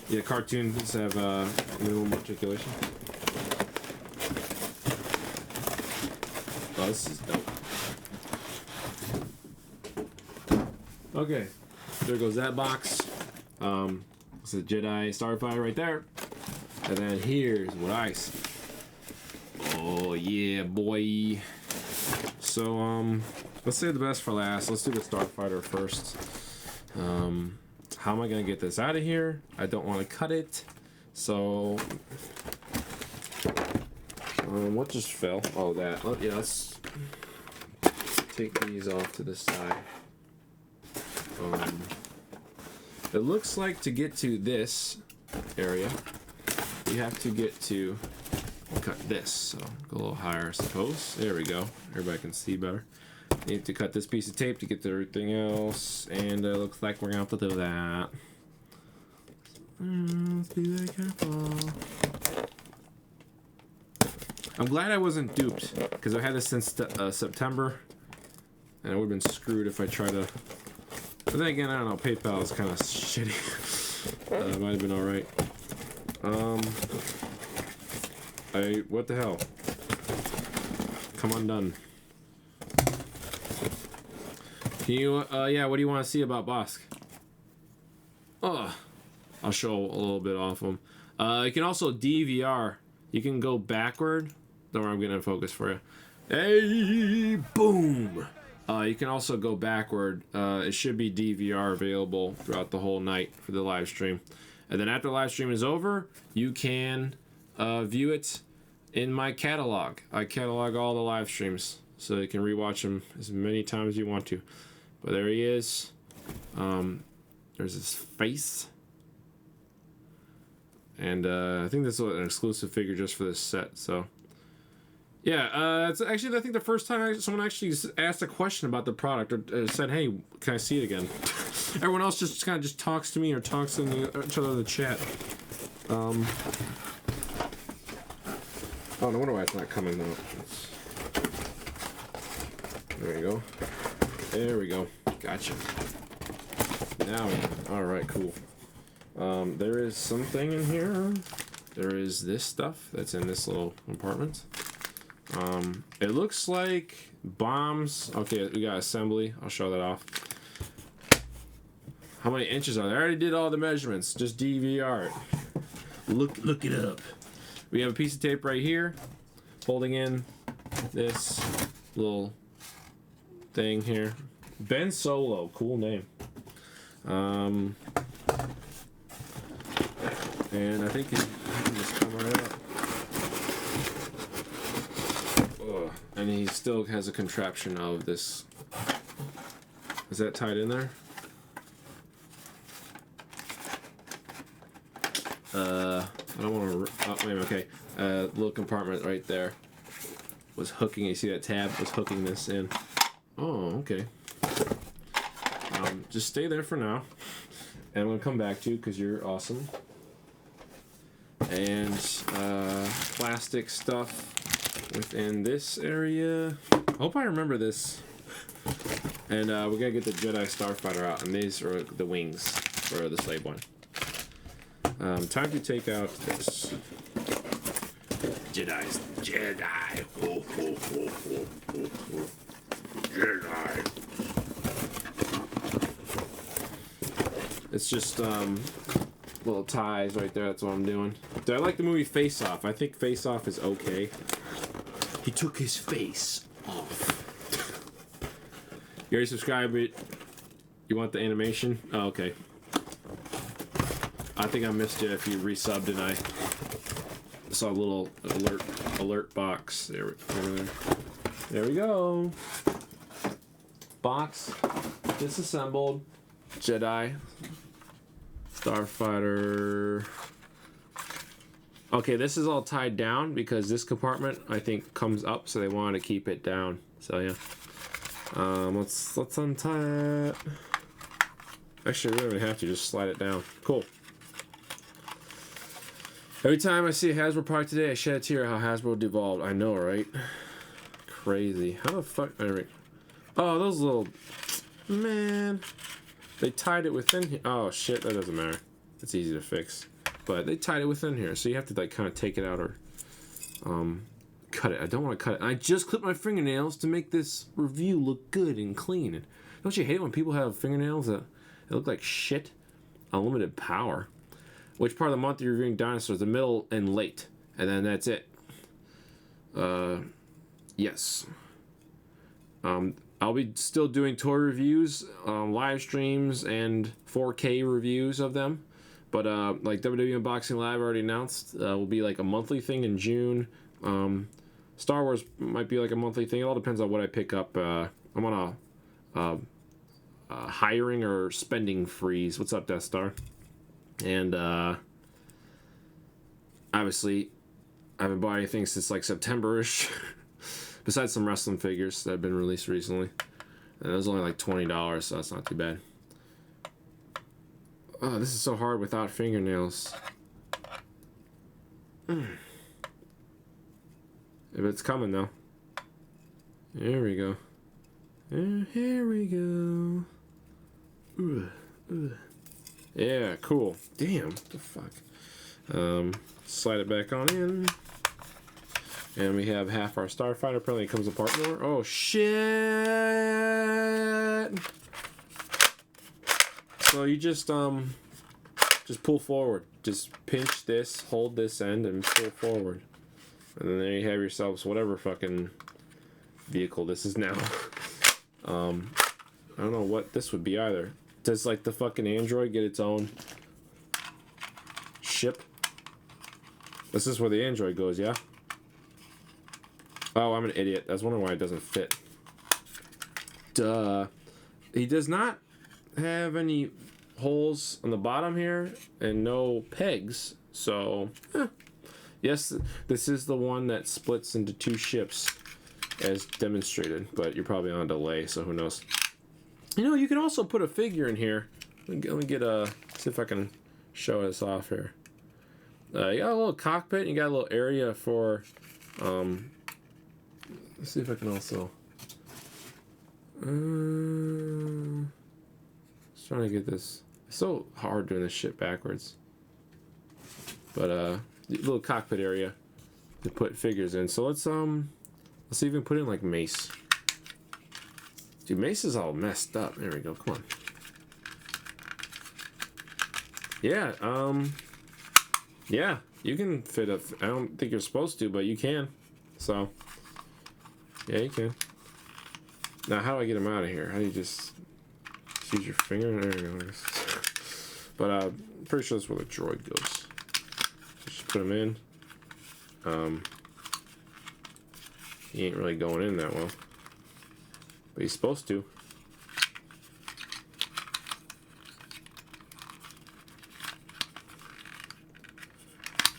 Yeah, cartoons have minimum articulation. Oh, this is dope. Okay, there goes that box. It's a Jedi Starfighter right there. And then here's what I see. Oh yeah, boy. So let's save the best for last. Let's do the Starfighter first. How am I gonna get this out of here? I don't want to cut it. So what just fell? Oh, that. Oh, yeah, let's take these off to the side. It looks like to get to this area, you have to get to cut this. So go a little higher, I suppose. There we go. Everybody can see better. Need to cut this piece of tape to get to everything else, and it looks like we're gonna have to do that. Let's be very careful. I'm glad I wasn't duped, because I've had this since September, and I would have been screwed if I tried to. But then again, I don't know. PayPal is kind of shitty. It might have been all right. What the hell? Come undone. Can you, yeah, what do you want to see about Bosk? I'll show a little bit off him. You can also DVR. You can go backward. Don't worry, I'm getting in focus for you. Hey, boom! You can also go backward. It should be DVR available throughout the whole night for the live stream. And then after the live stream is over, you can view it in my catalog. I catalog all the live streams, so you can rewatch them as many times as you want to. But there he is. There's his face. And I think this is an exclusive figure just for this set. So yeah, it's actually, I think, the first time someone actually asked a question about the product, or said, "Hey, can I see it again?" Everyone else just kind of just talks to me or talks to each other in the chat. Oh, no wonder why it's not coming out. There you go. There we go. Gotcha. Now, alright, cool. There is something in here. There is this stuff that's in this little compartment. It looks like bombs. Okay, we got assembly. I'll show that off. How many inches are there? I already did all the measurements. Just DVR it. Look it up. We have a piece of tape right here holding in this little thing here. Ben Solo, cool name. And I think it can just come right up. And he still has a contraption of this. Is that tied in there? I don't want to. Oh, wait, okay. Little compartment right there was hooking. You see that tab was hooking this in. Oh, okay. Just stay there for now, and I'm gonna come back to you because you're awesome. And plastic stuff within this area. Hope I remember this. And we gotta get the Jedi Starfighter out, and these are the wings for the slave one. Time to take out this. Jedi. Ho, ho, ho, ho, ho, ho. Jedi. It's just little ties right there. That's what I'm doing. I like the movie Face Off. I think Face Off is okay. He took his face off. You already subscribed it? You want the animation? Oh, okay. I think I missed you if you resubbed and I saw a little alert box. There we go. Box disassembled. Jedi Starfighter. Okay, this is all tied down because this compartment I think comes up, so they wanted to keep it down. So yeah. Let's untie it. Actually, we don't even have to, just slide it down. Cool. Every time I see a Hasbro product today, I shed a tear how Hasbro devolved. I know, right? Crazy. How the fuck? Oh, those little... Man. They tied it within here. Oh, shit, that doesn't matter. It's easy to fix. But they tied it within here, so you have to, like, kind of take it out or... cut it. I don't want to cut it. I just clipped my fingernails to make this review look good and clean. And don't you hate it when people have fingernails that look like shit? Unlimited power. Which part of the month are you reviewing dinosaurs? The middle and late. And then that's it. Yes. I'll be still doing toy reviews, live streams, and 4K reviews of them. But like WWE Unboxing Live already announced, will be like a monthly thing in June. Star Wars might be like a monthly thing. It all depends on what I pick up. I'm on a hiring or spending freeze. What's up, Death Star? And obviously, I haven't bought anything since like September-ish. Besides some wrestling figures that have been released recently. And it was only like $20, so that's not too bad. Oh, this is so hard without fingernails. If it's coming though. There we go. Here we go. Yeah, cool. Damn, what the fuck. Slide it back on in. And we have half our Starfighter. Apparently it comes apart more. Oh, shit! So you just pull forward. Just pinch this, hold this end, and pull forward. And then there you have yourselves whatever fucking vehicle this is now. I don't know what this would be either. Does like the fucking Android get its own ship? This is where the Android goes, yeah? Oh, I'm an idiot. I was wondering why it doesn't fit. Duh. He does not have any holes on the bottom here and no pegs. So, yes, this is the one that splits into two ships as demonstrated, but you're probably on delay, so who knows. You know, you can also put a figure in here. Let me get see if I can show this off here. You got a little cockpit, you got a little area for, let's see if I can also, just trying to get this. It's so hard doing this shit backwards. But, little cockpit area to put figures in. So let's see if we can put in like Mace. Dude, Mace is all messed up. There we go. Come on. Yeah, yeah, you can fit a... I don't think you're supposed to, but you can. So, yeah, you can. Now, how do I get him out of here? How do you just use your finger? There you go. But, I'm pretty sure that's where the droid goes. Just put him in. He ain't really going in that well. But he's supposed to.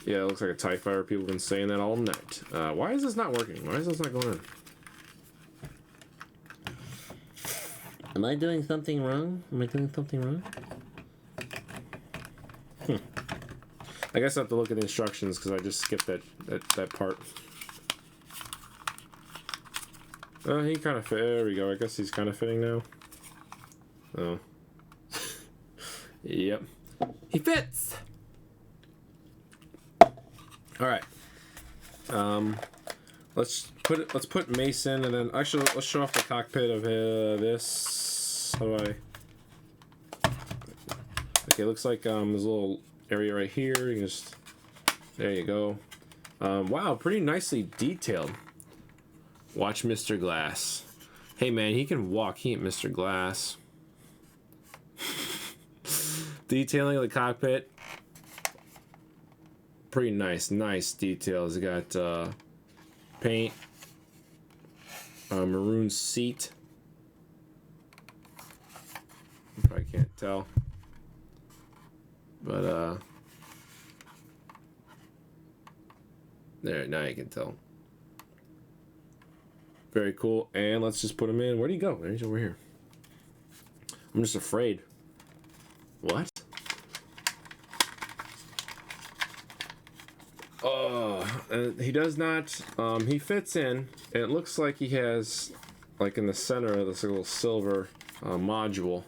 Yeah, it looks like a TIE Fighter. People have been saying that all night. Why is this not working? Why is this not going in? Am I doing something wrong? Am I doing something wrong? I guess I have to look at the instructions because I just skipped that part. He kind of fit. There we go. I guess he's kind of fitting now. Oh. Yep. He fits! Alright. Let's put Mace in, and then actually let's show off the cockpit of this. How do I? Okay, it looks like there's a little area right here. You can just, there you go. Wow, pretty nicely detailed. Watch Mr. Glass. Hey man, he can walk. He ain't Mr. Glass. Detailing of the cockpit. pretty nice details. You got paint, maroon seat. You probably can't tell, but there, now you can tell. Very cool. And let's just put him in. Where do you go? He's over here. I'm just afraid. What? He does not. He fits in. And it looks like he has, like in the center of this little silver module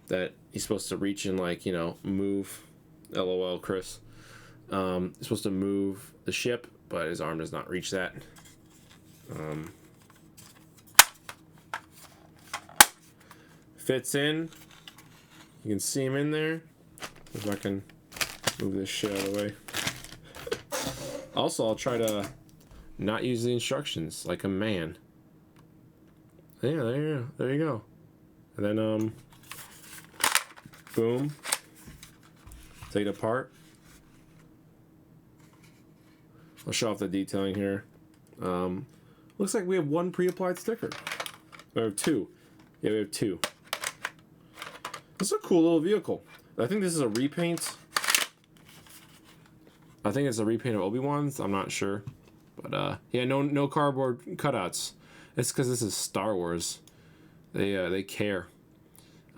that he's supposed to reach and, like, you know, move. LOL, Chris. He's supposed to move the ship, but his arm does not reach that. Fits in. You can see him in there. If I can move this shit out of the way. Also, I'll try to not use the instructions like a man. Yeah, there you go. And then, boom. Take it apart. I'll show off the detailing here. Looks like we have one pre-applied sticker. Or two. Yeah, we have two. This is a cool little vehicle. I think this is a repaint. I think it's a repaint of Obi-Wan's. I'm not sure. But, yeah, no cardboard cutouts. It's because this is Star Wars. They care.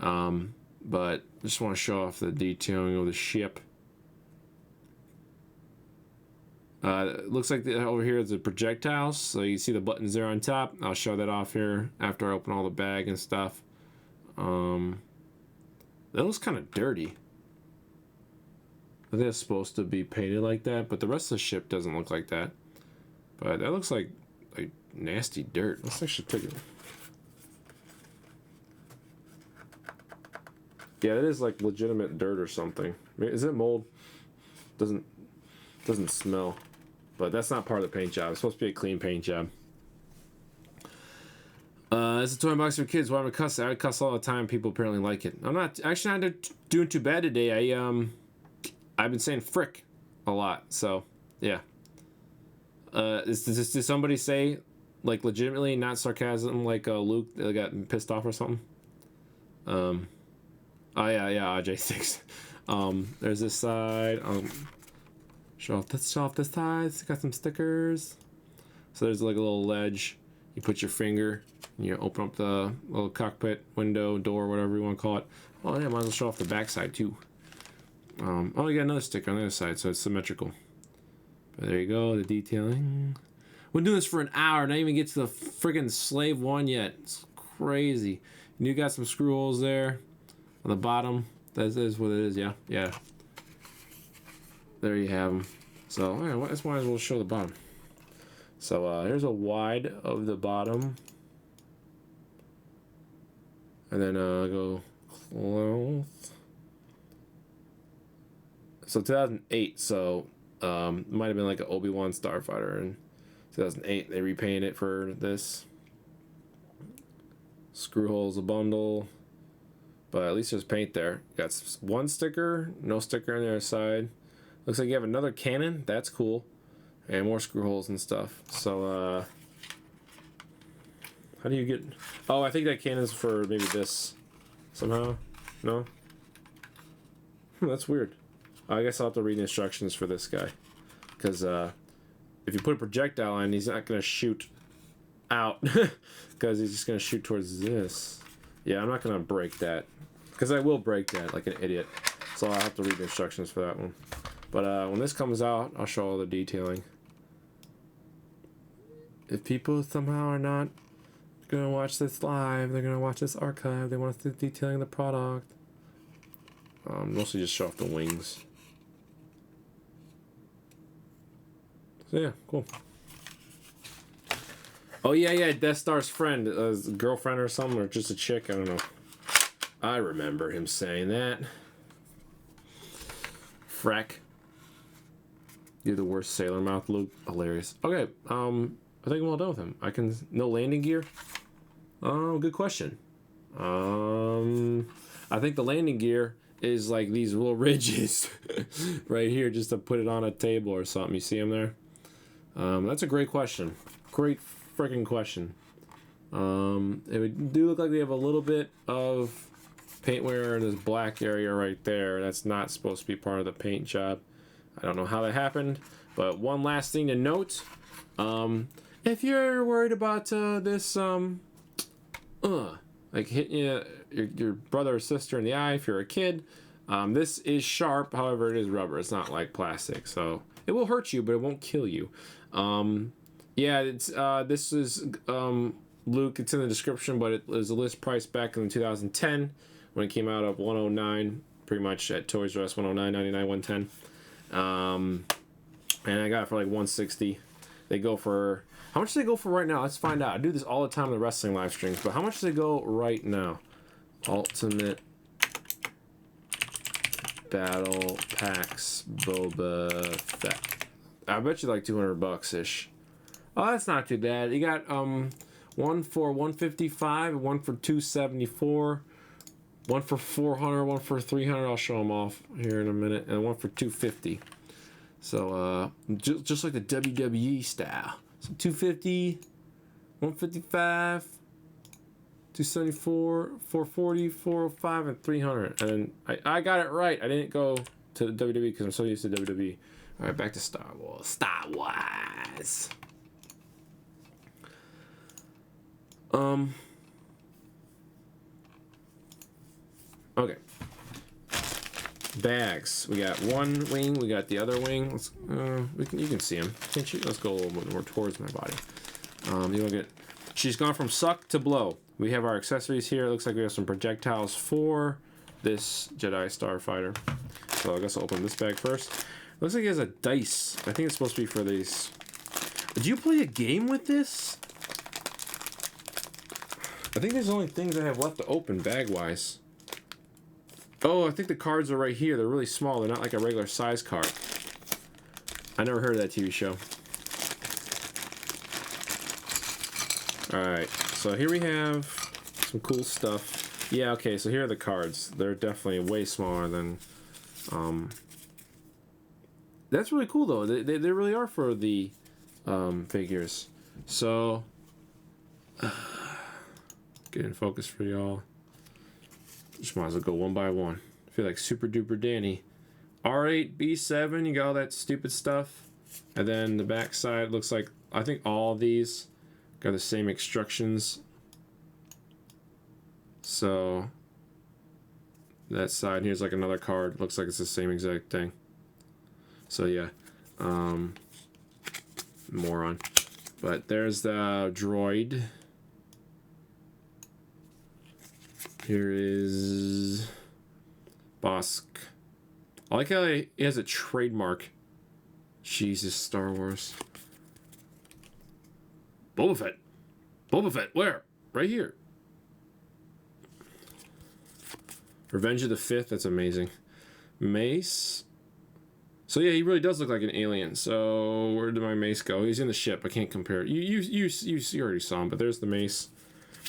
But I just want to show off the detailing of the ship. It looks like over here is the projectiles. So you see the buttons there on top. I'll show that off here after I open all the bag and stuff. That looks kind of dirty. I think it's supposed to be painted like that, but the rest of the ship doesn't look like that. But that looks like nasty dirt. Let's actually take it. Yeah, it is like legitimate dirt or something. I mean, is it mold? Doesn't smell. But that's not part of the paint job. It's supposed to be a clean paint job. It's a toy box for kids. Why am I cuss? I cuss all the time. People apparently like it. I'm not actually not doing too bad today. I've been saying frick a lot. So yeah. Did somebody say, like, legitimately, not sarcasm, like Luke got pissed off or something? Oh yeah, J6. There's this side. Show off this side. It's got some stickers. So there's like a little ledge. You put your finger. You open up the little cockpit window, door, whatever you want to call it. Oh yeah, might as well show off the back side too. Oh, you got another sticker on the other side, so it's symmetrical. But there you go, the detailing. We're doing this for an hour, not even get to the friggin' slave one yet. It's crazy. And you got some screw holes there on the bottom. That is what it is, yeah. There you have them. So, yeah, might as well show the bottom. So, here's a wide of the bottom. And then, go close. So, 2008, so, it might have been like an Obi-Wan Starfighter in 2008. They repainted it for this. Screw holes a bundle. But at least there's paint there. Got one sticker, no sticker on the other side. Looks like you have another cannon. That's cool. And more screw holes and stuff. So, how do you get... Oh, I think that cannon's for maybe this. Somehow? No? That's weird. I guess I'll have to read the instructions for this guy. Because, if you put a projectile on, he's not going to shoot out. Because he's just going to shoot towards this. Yeah, I'm not going to break that. Because I will break that like an idiot. So I'll have to read the instructions for that one. But when this comes out, I'll show all the detailing. If people somehow are not going to watch this live, they're going to watch this archive, they want us to detailing the product. Mostly just show off the wings. So yeah, cool. Oh yeah, Death Star's friend, girlfriend or something, or just a chick, I don't know. I remember him saying that. Frack. You're the worst sailor mouth, Luke. Hilarious. Okay, I think I'm all done with him. No landing gear? Oh, good question. I think the landing gear is like these little ridges right here just to put it on a table or something. You see them there? That's a great question. Great freaking question. It would do look like they have a little bit of paint wear in this black area right there. That's not supposed to be part of the paint job. I don't know how that happened, but one last thing to note. If you're worried about this, like hitting your brother or sister in the eye if you're a kid, this is sharp. However, it is rubber. It's not like plastic, so it will hurt you, but it won't kill you. Yeah, it's this is Luke. It's in the description, but it was a list price back in 2010 when it came out of 109, pretty much at Toys R Us, 109.99, 110. And I got it for like 160. They go for, how much do they go for right now? Let's find out. I do this all the time in the wrestling live streams, but how much do they go right now? Ultimate Battlepacks Boba Fett. I bet you like $200 ish. Oh, that's not too bad. You got one for 155, one for 274, one for 400, one for 300. I'll show them off here in a minute, and one for 250. So just like the WWE style. So 250, 155, 274, 440, 405, and 300. And I got it right. I didn't go to the WWE because I'm so used to WWE. All right, back to Star Wars. Star Wars. Okay. Bags. We got one wing. We got the other wing. Let's. You can see them. Can't you? Let's go a little bit more towards my body. You look at. She's gone from suck to blow. We have our accessories here. It looks like we have some projectiles for this Jedi Starfighter. So I guess I'll open this bag first. Looks like it has a dice. I think it's supposed to be for these. Did you play a game with this? I think there's only things I have left to open bag-wise. Oh, I think the cards are right here. They're really small. They're not like a regular size card. I never heard of that TV show. Alright, so here we have some cool stuff. Yeah, okay, so here are the cards. They're definitely way smaller than... That's really cool, though. They really are for the figures. So... Get in focus for y'all. Just might as well go one by one. I feel like Super Duper Danny. R8, B7, you got all that stupid stuff. And then the back side looks like, I think all of these got the same instructions. So, that side here's like another card. Looks like it's the same exact thing. So yeah, moron. But there's the droid. Here is Bosk. I like how he has a trademark. Jesus, Star Wars. Boba Fett. Boba Fett, where? Right here. Revenge of the Fifth, that's amazing. Mace. So yeah, he really does look like an alien. So where did my Mace go? He's in the ship. I can't compare. You already saw him, but there's the Mace.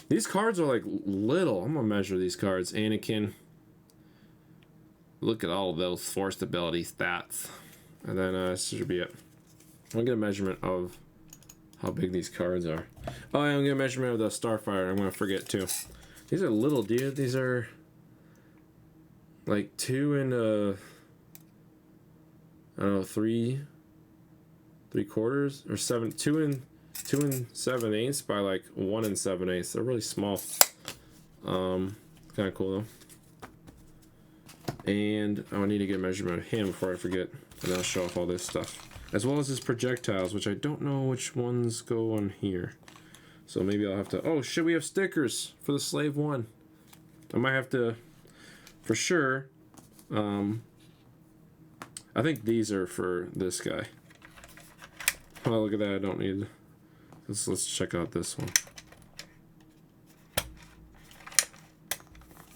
These cards are like little. I'm gonna measure these cards. Anakin. Look at all of those force ability stats. And then this should be it. I'm gonna get a measurement of how big these cards are. Oh, yeah, I'm gonna get a measurement of the Starfighter. I'm gonna forget too. These are little, dude. These are like 2 and I don't know, 3/4 or 7, 2 and 7/8 by like 1 7/8. They're really small. Kind of cool though. And I need to get a measurement of him before I forget, and I'll show off all this stuff, as well as his projectiles, which I don't know which ones go on here. So maybe I'll have to. Oh shit, we have stickers for the Slave One. I might have to, for sure. I think these are for this guy. Oh, look at that! I don't need. Let's check out this one.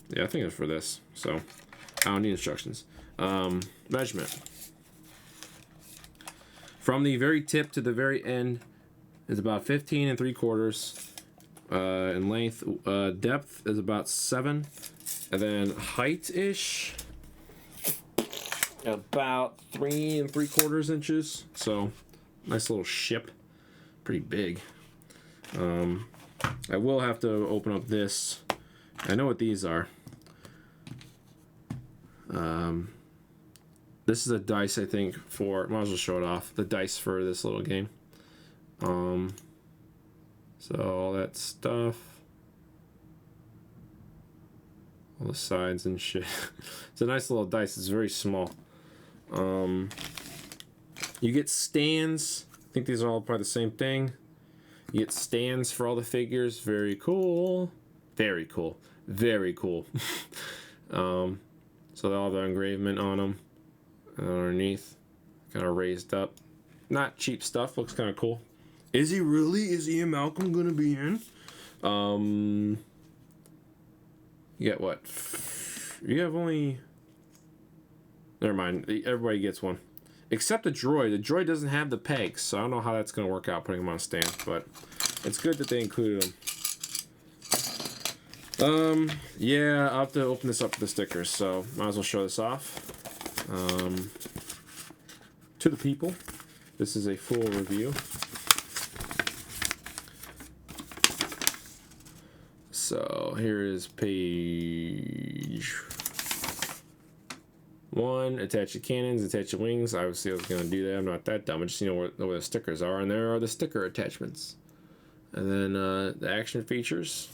Yeah, I think it's for this. So I don't need instructions. Measurement. From the very tip to the very end is about 15 3/4 in length. Depth is about 7, and then height-ish. about 3 3/4 inches. So nice little ship, pretty big. I will have to open up this. I know what these are. This is a dice, I think, for, might as well show it off, the dice for this little game. So all that stuff, all the sides and shit. It's a nice little dice. It's very small. You get stands. I think these are all probably the same thing. You get stands for all the figures. Very cool. Very cool. Very cool. So they all have the engravement on them. And underneath, kind of raised up. Not cheap stuff. Looks kind of cool. Is he really? Is Ian Malcolm gonna be in? You get what? You have only. Never mind. Everybody gets one, except the droid. The droid doesn't have the pegs, so I don't know how that's gonna work out putting them on a stand. But it's good that they included them. Yeah, I'll have to open this up for the stickers, so might as well show this off. To the people, this is a full review. So here is page 1. Attach the cannons, attach the wings. Obviously I was going to do that. I'm not that dumb. I just know where the stickers are. And there are the sticker attachments. And then the action features.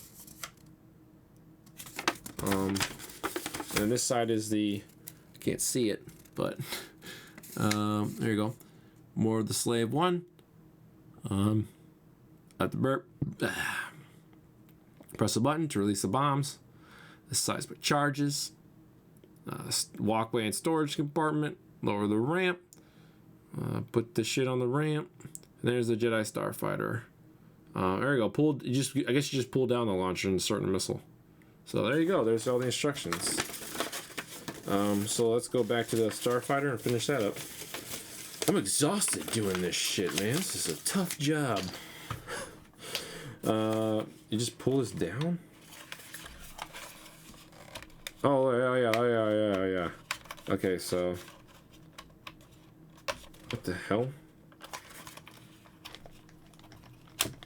And then this side is the... I can't see it, but... there you go. More of the Slave 1. At the burp. Press a button to release the bombs. This size put charges. Walkway and storage compartment. Lower the ramp. Put the shit on the ramp. And there's the Jedi Starfighter. There you go. I guess you just pull down the launcher and start a missile. So there you go. There's all the instructions. So let's go back to the Starfighter and finish that up. I'm exhausted doing this shit, man. This is a tough job. You just pull this down? Oh, yeah. Okay, so... What the hell?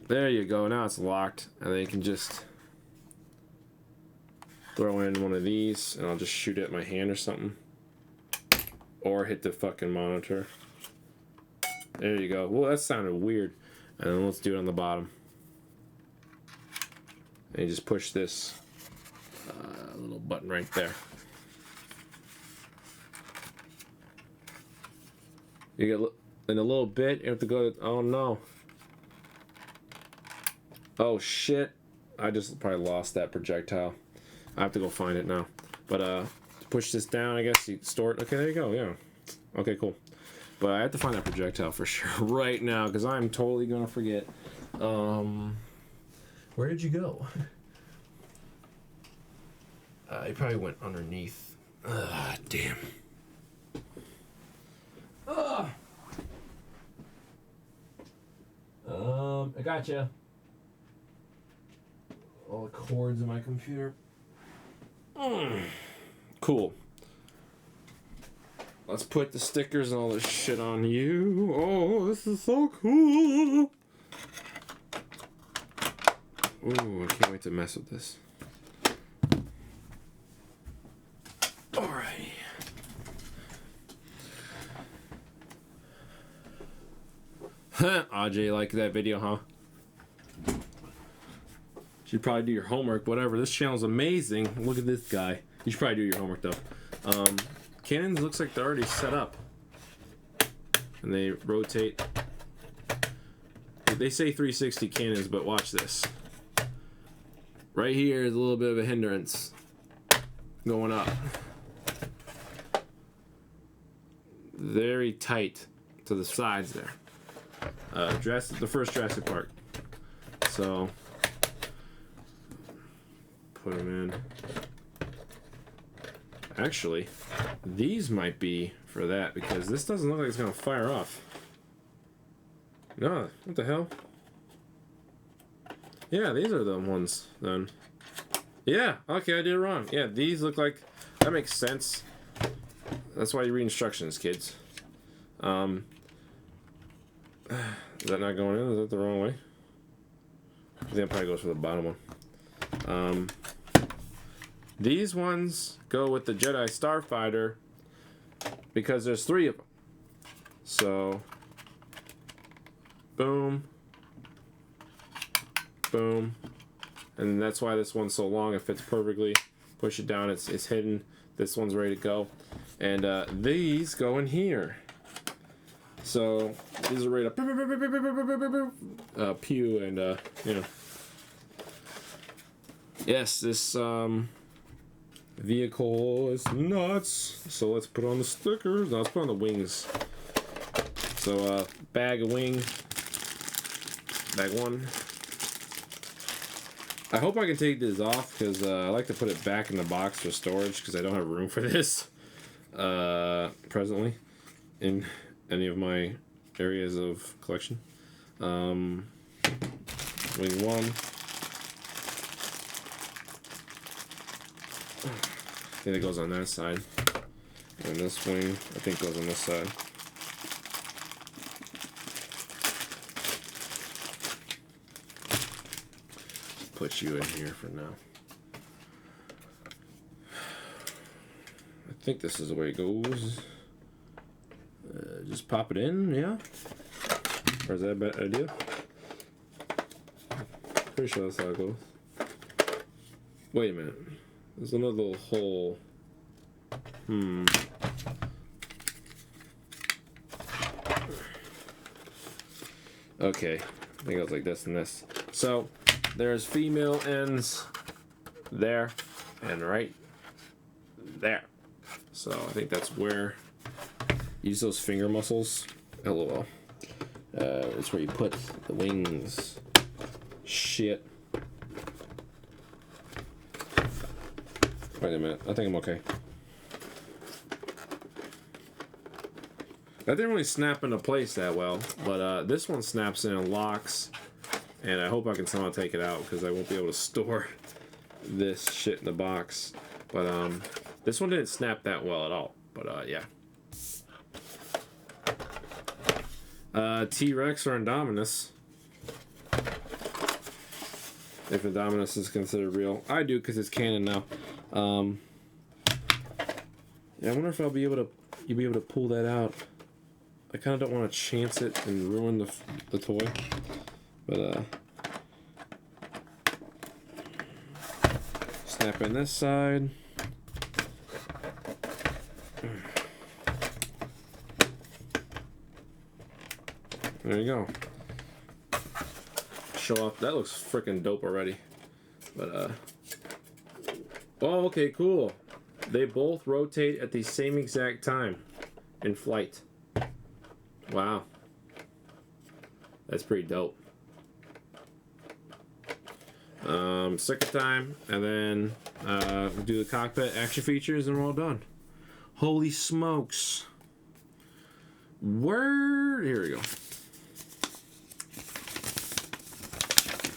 There you go. Now it's locked. And then you can just... throw in one of these, and I'll just shoot it at my hand or something. Or hit the fucking monitor. There you go. Well, that sounded weird. And then let's do it on the bottom. And you just push this little button right there. You get in a little bit. You have to go. Oh no. Oh shit! I just probably lost that projectile. I have to go find it now. But push this down. I guess you store it. Okay, there you go. Yeah. Okay, cool. But I have to find that projectile for sure right now because I'm totally gonna forget. Where did you go? He probably went underneath. Damn. I gotcha. All the cords in my computer. Cool. Let's put the stickers and all this shit on you. Oh, this is so cool. Ooh, I can't wait to mess with this. Alrighty. AJ, like that video, huh? Should probably do your homework, whatever. This channel's amazing. Look at this guy. You should probably do your homework, though. Cannons looks like they're already set up. And they rotate. They say 360 cannons, but watch this. Right here is a little bit of a hindrance going up. Very tight to the sides there. The first Jurassic Park. So, put them in. Actually, these might be for that because this doesn't look like it's gonna fire off. No, what the hell? Yeah, these are the ones then. Yeah, okay, I did it wrong. Yeah, these look like, that makes sense. That's why you read instructions, kids. Is that not going in? Is that the wrong way? I think that probably goes for the bottom one. These ones go with the Jedi Starfighter because there's 3 of them. So, boom, boom, and that's why this one's so long. It fits perfectly. Push it down. It's hidden. This one's ready to go, and these go in here. So these are ready to pew and you know. Yes, this vehicle is nuts. So let's put on the stickers. No, let's put on the wings. So bag of wing, bag 1. I hope I can take this off because I like to put it back in the box for storage because I don't have room for this presently in any of my areas of collection. Wing 1. I think it goes on that side. And this wing, I think, goes on this side. Put you in here for now. I think this is the way it goes. Just pop it in, yeah? Or is that a bad idea? Pretty sure that's how it goes. Wait a minute. There's another little hole. Okay. I think it goes like this and this. So, there's female ends there and right there. So, I think that's where... Use those finger muscles. LOL. It's where you put the wings. Shit. Wait a minute. I think I'm okay. That didn't really snap into place that well, but this one snaps in and locks, and I hope I can somehow take it out because I won't be able to store this shit in the box. But this one didn't snap that well at all. But yeah. T-Rex or Indominus. If Indominus is considered real. I do because it's canon now. Yeah, I wonder if you'll be able to pull that out. I kind of don't want to chance it and ruin the toy. But snap in this side. There you go. Show off. That looks freaking dope already. But oh, okay, cool. They both rotate at the same exact time in flight. Wow. That's pretty dope. Second time, and then we do the cockpit action features, and we're all done. Holy smokes. Where? Here we go.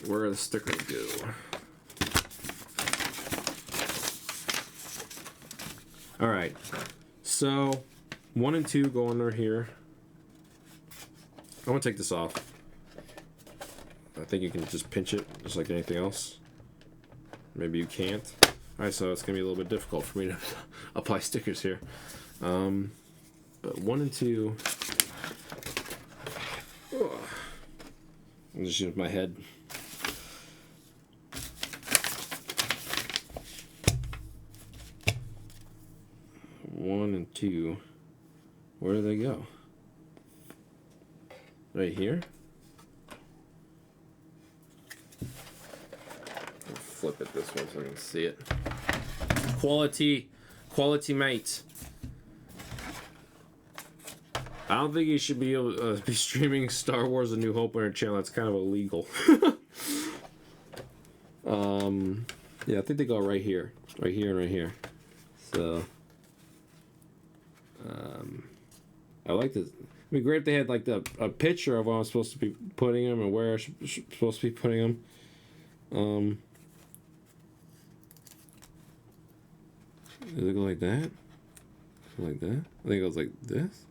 Where are the stickers go? Alright. So, 1 and 2 go under here. I want to take this off. I think you can just pinch it, just like anything else. Maybe you can't. Alright, so it's going to be a little bit difficult for me to apply stickers here. But 1 and 2... I'll just use my head. One and 2. Where do they go? Right here? I'll flip it this way so I can see it. Quality mate. I don't think you should be able to be streaming Star Wars: A New Hope on your channel. That's kind of illegal. Yeah, I think they go right here, and right here. So, I like this. It'd be great if they had like a picture of where I'm supposed to be putting them and where I'm supposed to be putting them. Does it go like that? Like that? I think it goes like this.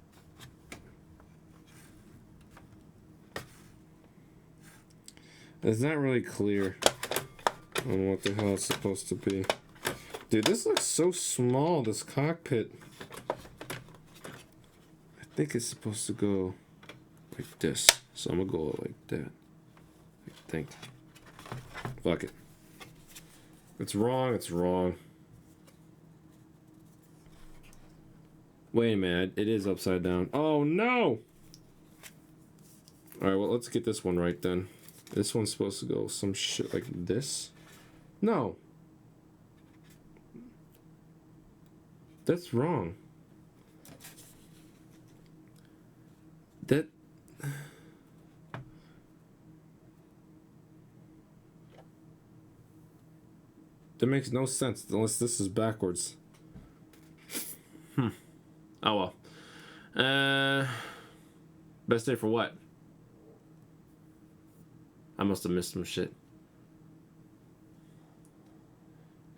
It's not really clear on what the hell it's supposed to be. Dude, this looks so small, this cockpit. I think it's supposed to go like this. So I'm gonna go like that. I think. Fuck it. It's wrong, it's wrong. Wait a minute, it is upside down. Oh no! Alright, well, let's get this one right then. This one's supposed to go some shit like this. No. That's wrong. That... That makes no sense unless this is backwards. Oh well. Best day for what? I must have missed some shit.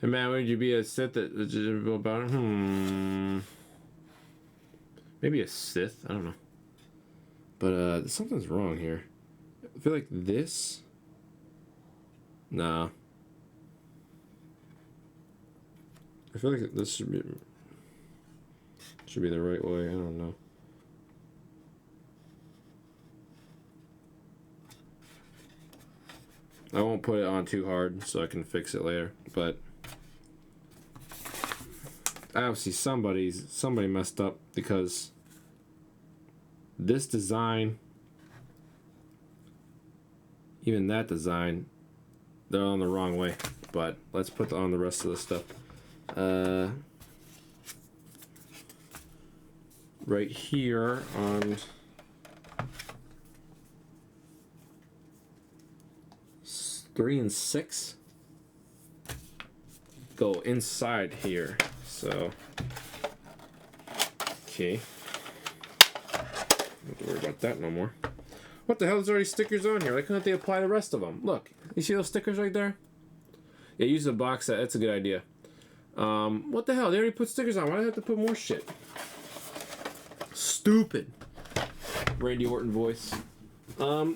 Hey man, would you be a Sith that about? Maybe a Sith. I don't know. But something's wrong here. I feel like this. Nah. I feel like this should be the right way. I don't know. I won't put it on too hard so I can fix it later, but obviously somebody messed up because this design, even that design, they're on the wrong way. But let's put on the rest of the stuff. Right here on 3 and 6 go inside here, so okay, don't have to worry about that no more. What the hell, there's already stickers on here. Why couldn't they apply the rest of them? Look, you see those stickers right there? Yeah, use the box set. That's a good idea. What the hell, they already put stickers on. Why do I have to put more shit? Stupid. Randy Orton voice.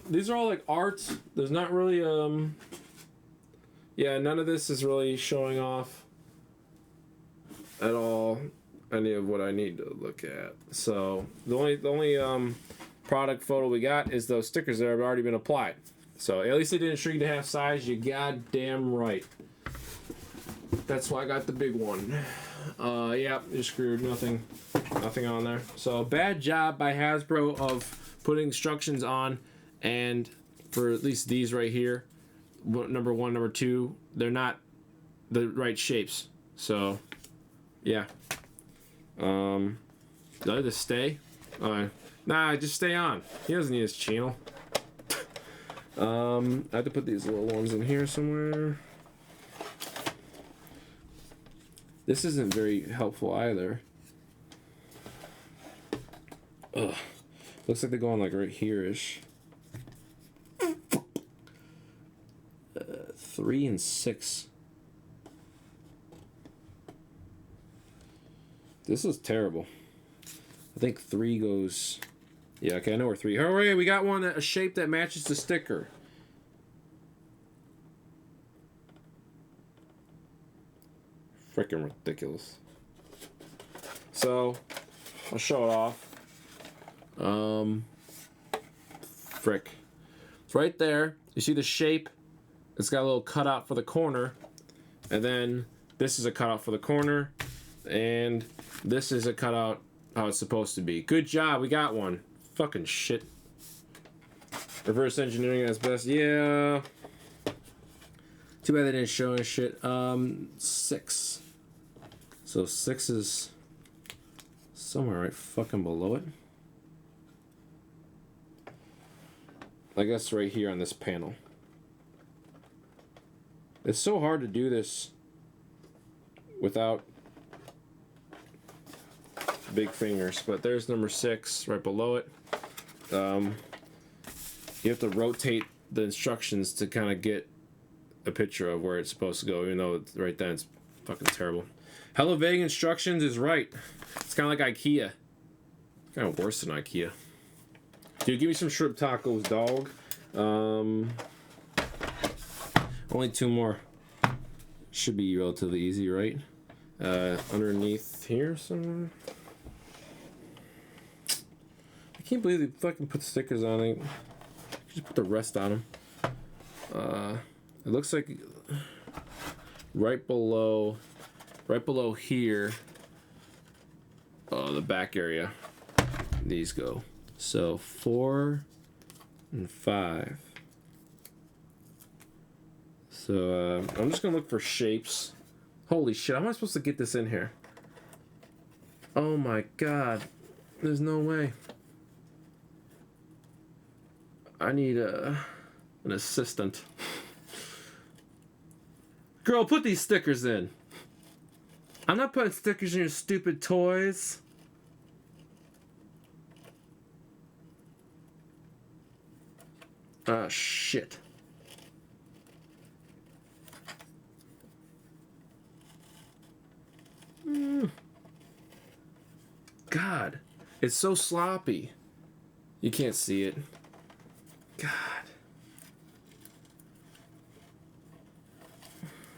These are all like art. There's not really yeah, none of this is really showing off at all any of what I need to look at. So the only product photo we got is those stickers that have already been applied. So at least they didn't shrink to half size. You goddamn right. That's why I got the big one. Yeah, you're screwed. Nothing on there. So bad job by Hasbro of putting instructions on, and for at least these right here, number 1, number 2, they're not the right shapes. So yeah. Did I just stay? Nah, just stay on. He doesn't need his channel. I have to put these little ones in here somewhere. This isn't very helpful either. Ugh. Looks like they're going like right here-ish. 3 and 6. This is terrible. I think 3 goes... Yeah, okay, I know where 3... Hurry, we got one, a shape that matches the sticker. Freaking ridiculous. So, I'll show it off. Frick. It's right there. You see the shape? It's got a little cutout for the corner. And then this is a cutout for the corner. And this is a cutout how it's supposed to be. Good job, we got one. Fucking shit. Reverse engineering as best. Yeah. Too bad they didn't show any shit. 6. So 6 is somewhere right fucking below it. I guess right here on this panel. It's so hard to do this without big fingers, but there's number 6 right below it. You have to rotate the instructions to kind of get a picture of where it's supposed to go, even though right then it's fucking terrible. Hella vague instructions is right. It's kind of like IKEA. Kind of worse than IKEA. Dude, give me some shrimp tacos, dog. Only 2 more. Should be relatively easy, right? Underneath here somewhere. I can't believe they fucking put stickers on it. Just put the rest on them. It looks like right below here, the back area, these go. So 4 and 5. So I'm just gonna look for shapes. Holy shit, how am I supposed to get this in here? Oh my god, there's no way. I need an assistant. Girl, put these stickers in. I'm not putting stickers in your stupid toys. Ah, shit. God, it's so sloppy. You can't see it. God.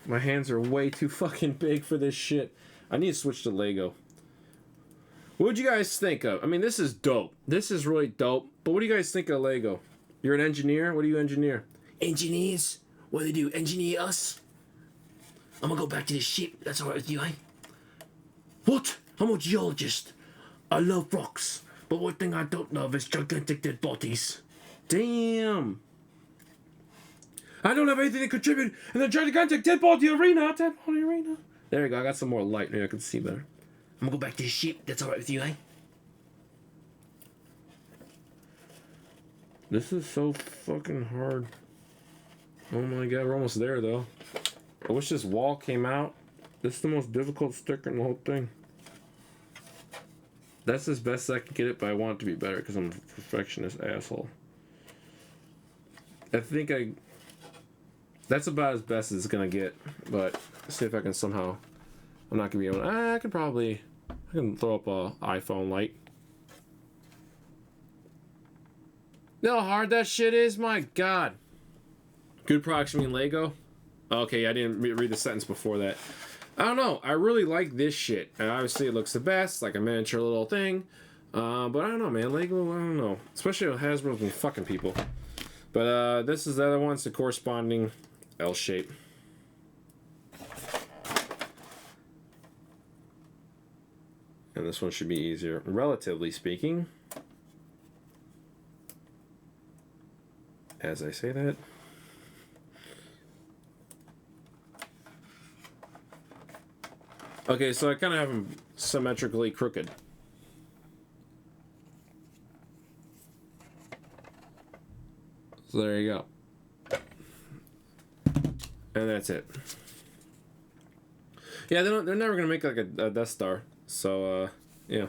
My hands are way too fucking big for this shit. I need to switch to Lego. What would you guys think of? I mean, this is dope. This is really dope. But what do you guys think of Lego? You're an engineer? What do you engineer? Engineers? What do they do? Engineer us? I'm gonna go back to the ship. That's alright with you, eh? What? I'm a geologist. I love rocks. But one thing I don't love is gigantic dead bodies. Damn. I don't have anything to contribute in the gigantic dead body arena. Dead body arena. There you go. I got some more light. Maybe I can see better. I'm gonna go back to the ship. That's alright with you, eh? This is so fucking hard. Oh my god, we're almost there though. I wish this wall came out. This is the most difficult sticker in the whole thing. That's as best I can get it, but I want it to be better because I'm a perfectionist asshole. I think that's about as best as it's gonna get, but let's see if I can somehow. I'm not gonna be able to. I can throw up a iPhone light. You know how hard that shit is? My god. Good proximity in Lego? Okay, I didn't read the sentence before that. I don't know. I really like this shit. And obviously it looks the best, like a miniature little thing. But I don't know, man. Lego, I don't know. Especially with Hasbro's been fucking people. But this is the other one. It's the corresponding L shape. And this one should be easier, relatively speaking. As I say that. Okay, so I kind of have them symmetrically crooked. So there you go. And that's it. Yeah, they're never gonna make like a Death Star. So yeah.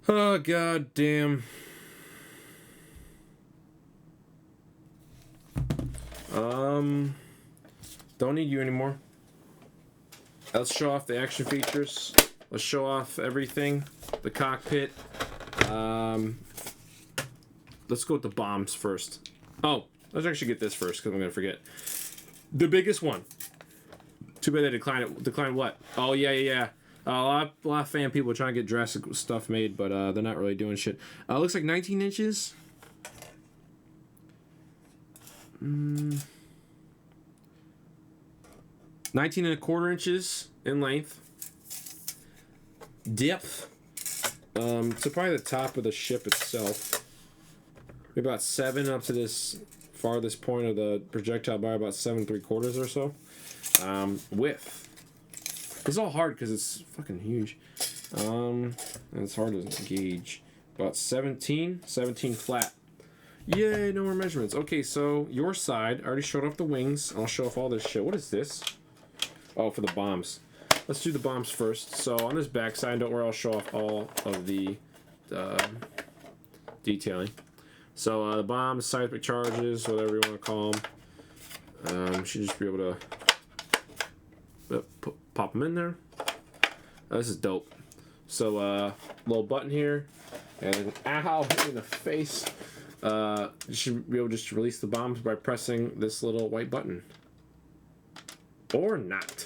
Oh god damn. Don't need you anymore. Let's show off the action features. Let's show off everything. The cockpit. Let's go with the bombs first. Oh, let's actually get this first because I'm gonna forget. The biggest one. Too bad they declined it. Declined what? Oh yeah. A lot of fan people trying to get Jurassic stuff made, but they're not really doing shit. Looks like 19 inches. 19 1/4 inches in length. Depth. So probably the top of the ship itself. Maybe about 7 up to this farthest point of the projectile bar, about 7 3/4 or so. Width. It's all hard because it's fucking huge. And it's hard to gauge. About 17 flat. Yay, no more measurements. Okay, so your side, I already showed off the wings. I'll show off all this shit. What is this? Oh, for the bombs. Let's do the bombs first. So on this back side, don't worry, I'll show off all of the detailing. So the bombs, seismic charges, whatever you want to call them. Should just be able to pop them in there. Oh, this is dope. So, little button here, and ow, hit me in the face. You should be able just to release the bombs by pressing this little white button. Or not.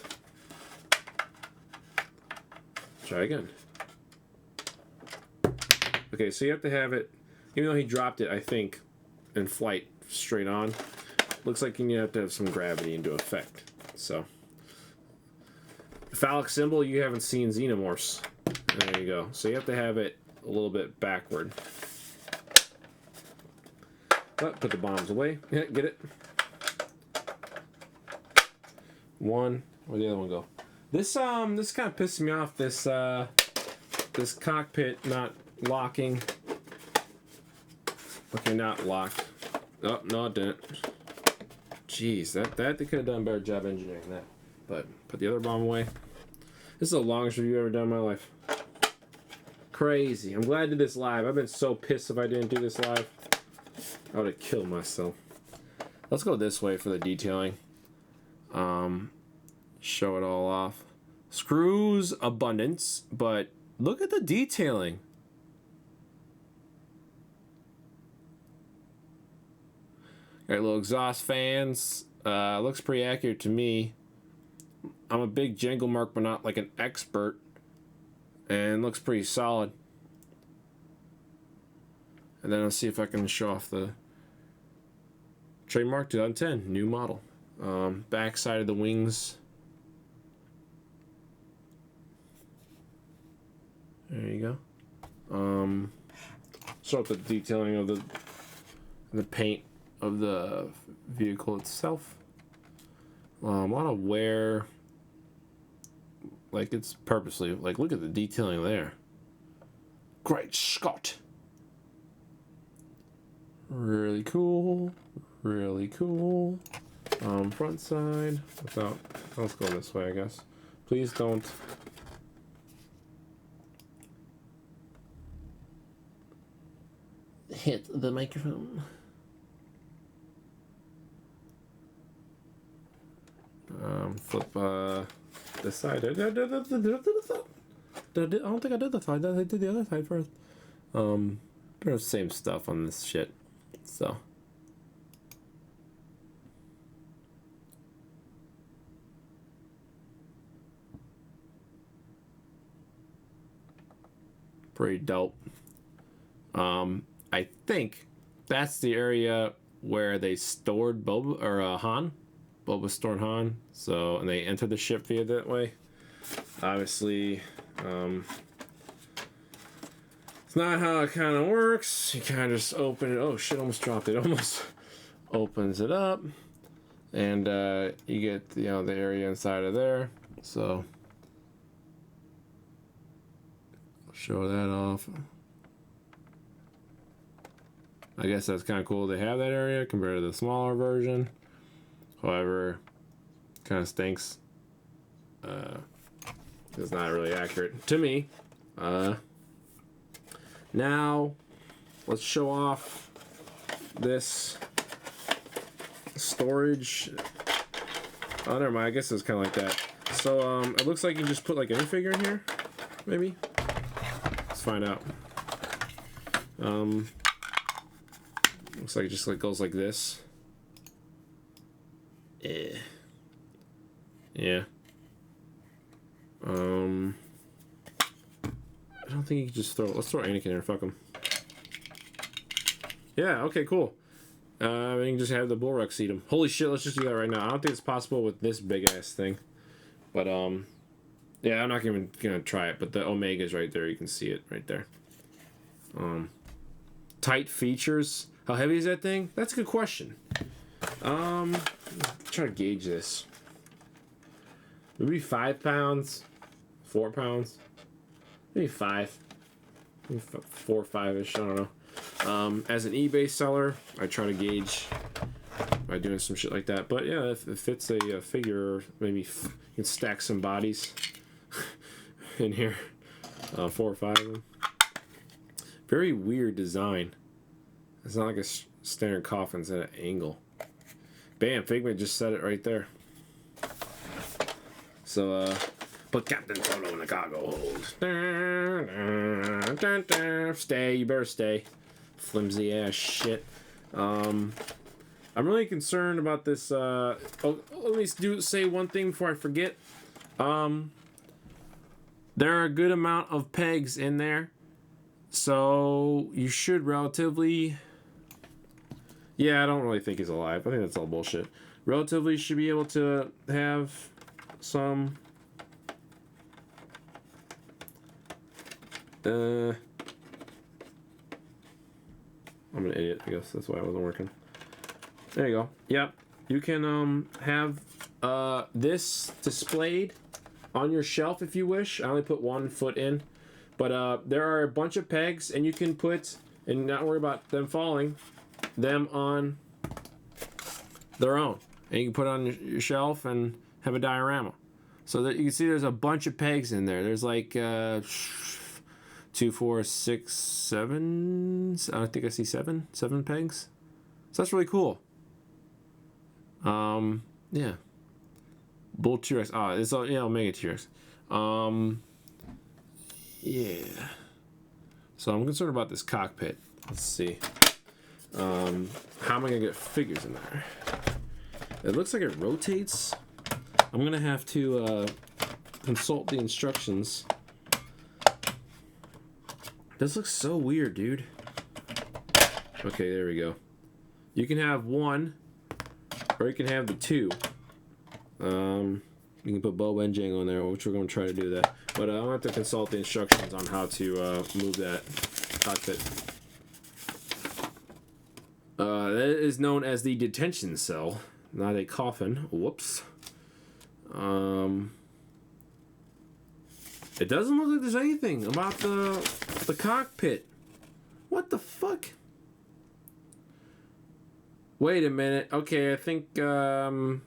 Try again. Okay, so you have to have it, even though he dropped it, I think, in flight, straight on. Looks like you have to have some gravity into effect. So, phallic symbol, you haven't seen Xenomorphs. There you go. So you have to have it a little bit backward. But put the bombs away. Yeah, get it? One. Where'd the other one go? This kind of pisses me off. This cockpit not locking. Okay, not locked. Oh no, it didn't. Jeez, that they could have done a better job engineering that. But put the other bomb away. This is the longest review I've ever done in my life. Crazy. I'm glad I did this live. I've been so pissed if I didn't do this live. I would have killed myself. Let's go this way for the detailing. Show it all off. Screws abundance, but look at the detailing. Got little exhaust fans. Looks pretty accurate to me. I'm a big Django mark, but not like an expert. And looks pretty solid. And then I'll see if I can show off the trademark 2010 new model. Back side of the wings. There you go. Show up the detailing of the paint of the vehicle itself. A lot of wear. Like it's purposely, like look at the detailing there. Great Scott. Really cool. Really cool. Front side. Without, let's go this way, I guess. Please don't. Hit the microphone. Flip this side. I don't think I did the side. I did the other side first. There's the same stuff on this shit. So. Pretty dope. I think that's the area where they stored Boba or Han. Boba stored Han. So, and they entered the ship via that way. Obviously, it's not how it kind of works. You kind of just open it. Oh shit! Almost dropped it. Almost opens it up, and you get the area inside of there. So, show that off. I guess that's kind of cool they have that area compared to the smaller version. However, kind of stinks. It's not really accurate to me. Now, let's show off this storage. Oh, never mind. I guess it's kind of like that. So, it looks like you just put like any figure in here, maybe. Let's find out. Looks like it just goes like this. Yeah. I don't think you can just throw. Let's throw Anakin in there. Fuck him. Yeah. Okay. Cool. You can just have the Bullrux eat him. Holy shit! Let's just do that right now. I don't think it's possible with this big ass thing. But yeah, I'm not even gonna try it. But the Omega's right there. You can see it right there. Tight features. How heavy is that thing? That's a good question. Try to gauge this. Maybe 5 pounds, 4 pounds, maybe 5, maybe 4 or 5-ish. I don't know. As an eBay seller, I try to gauge by doing some shit like that. But yeah, if it's a figure, maybe you can stack some bodies in here. 4 or 5 of them. Very weird design. It's not like a standard coffin. It's at an angle. Bam, Figment just said it right there. So, Put Captain Solo in the cargo hold. Stay, you better stay. Flimsy ass shit. I'm really concerned about this. Let me say one thing before I forget. There are a good amount of pegs in there, so you should relatively. Yeah, I don't really think he's alive. I think that's all bullshit. Relatively should be able to have some. I'm an idiot, I guess that's why it wasn't working. There you go. Yep. You can have this displayed on your shelf if you wish. I only put 1 foot in. But there are a bunch of pegs, and you can put, and not worry about them falling, them on their own. And you can put it on your shelf and have a diorama. So that you can see there's a bunch of pegs in there. There's like 2, 4, 6, 7. I think I see 7 pegs. So that's really cool. Yeah. Bull T-Rex. It's all, yeah, Omega T-Rex. Yeah. So I'm concerned about this cockpit. Let's see. How am I gonna get figures in there? It looks like it rotates. I'm gonna have to consult the instructions. This looks so weird, dude. Okay, there we go. You can have 1, or you can have the 2. You can put Boba and Django in there, which we're going to try to do that. But I'm going to have to consult the instructions on how to move that cockpit. That is known as the detention cell, not a coffin. Whoops. It doesn't look like there's anything about the cockpit. What the fuck? Wait a minute. Okay, I think the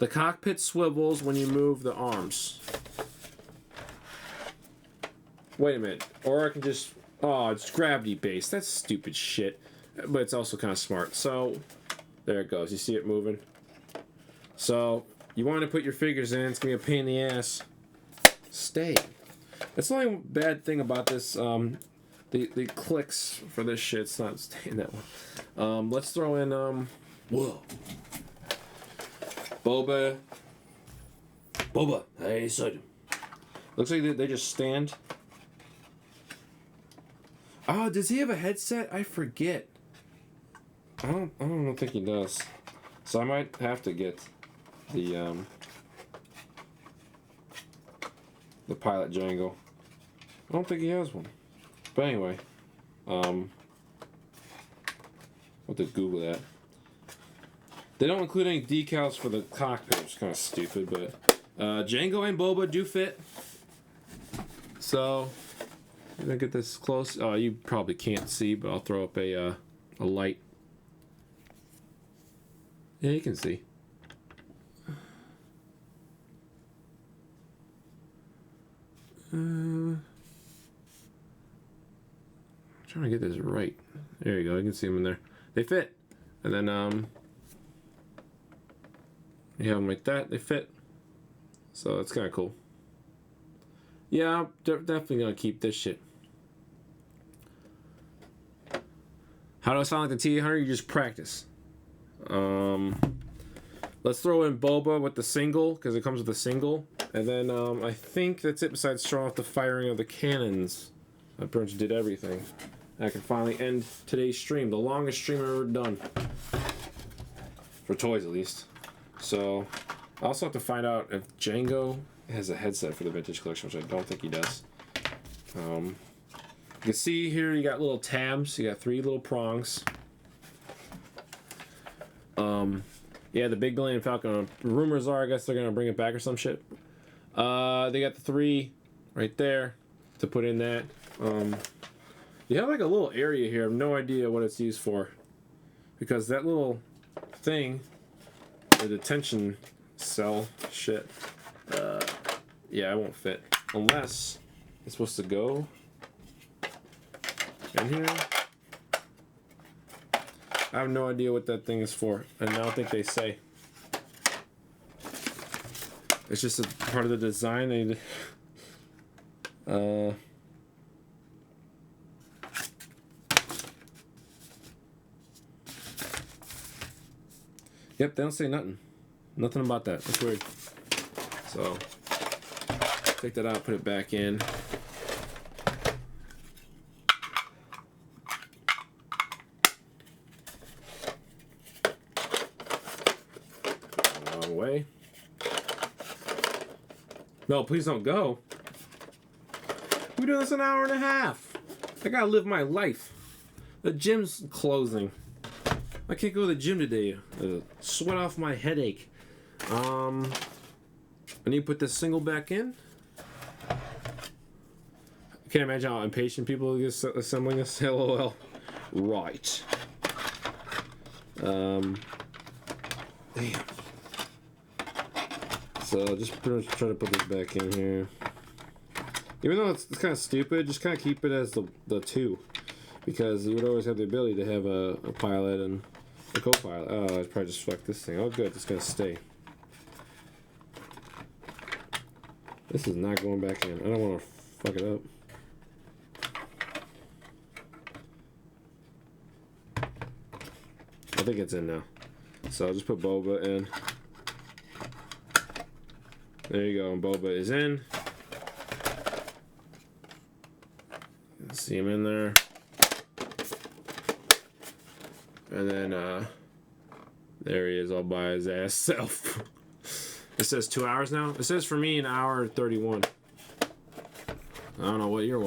cockpit swivels when you move the arms. Wait a minute. Or I can just... Oh, it's gravity based. That's stupid shit. But it's also kind of smart. So, there it goes. You see it moving? So, you want to put your figures in. It's going to be a pain in the ass. Stay. That's the only bad thing about this. The clicks for this shit. It's not staying that one. Let's throw in... Whoa. Boba, hey, son. Looks like they just stand. Oh, does he have a headset? I forget. I don't think he does. So I might have to get the pilot Django. I don't think he has one. But anyway, I'll have to Google that. They don't include any decals for the cockpit, which is kind of stupid, but Django and Boba do fit. So, I'm gonna get this close. You probably can't see, but I'll throw up a light. Yeah, you can see. I'm trying to get this right. There you go. You can see them in there. They fit, and then you have them like that, they fit. So it's kind of cool. Yeah, I'm definitely gonna keep this shit. How do I sound like the T800? You just practice. Let's throw in Boba with the single, because it comes with a single. And then I think that's it besides showing off the firing of the cannons. I pretty much did everything. I can finally end today's stream. The longest stream I've ever done. For toys, at least. So, I also have to find out if Django has a headset for the vintage collection, which I don't think he does. You can see here you got little tabs. You got 3 little prongs. Yeah, the big Millennium Falcon. Rumors are, I guess they're gonna bring it back or some shit. They got the 3 right there to put in that. You have like a little area here. I have no idea what it's used for, because that little thing, the detention cell shit. Yeah, it won't fit unless it's supposed to go in here. I have no idea what that thing is for, and I don't think they say. It's just a part of the design. Yep, they don't say nothing. Nothing about that. That's weird. So, take that out, put it back in. Wrong way. No, please don't go. We're doing this an hour and a half. I gotta live my life. The gym's closing. I can't go to the gym today. Sweat off my headache. I need to put this single back in. I can't imagine how impatient people are assembling this. LOL. Right. Damn. So just pretty much try to put this back in here. Even though it's kind of stupid, just kind of keep it as the two. Because you would always have the ability to have a pilot and a co-pilot. Oh, I probably just fucked this thing. Oh, good. It's going to stay. This is not going back in. I don't want to fuck it up. I think it's in now. So I'll just put Boba in. There you go. And Boba is in. See him in there. And then, there he is all by his ass self. It says 2 hours now. It says for me an hour 31. I don't know what you're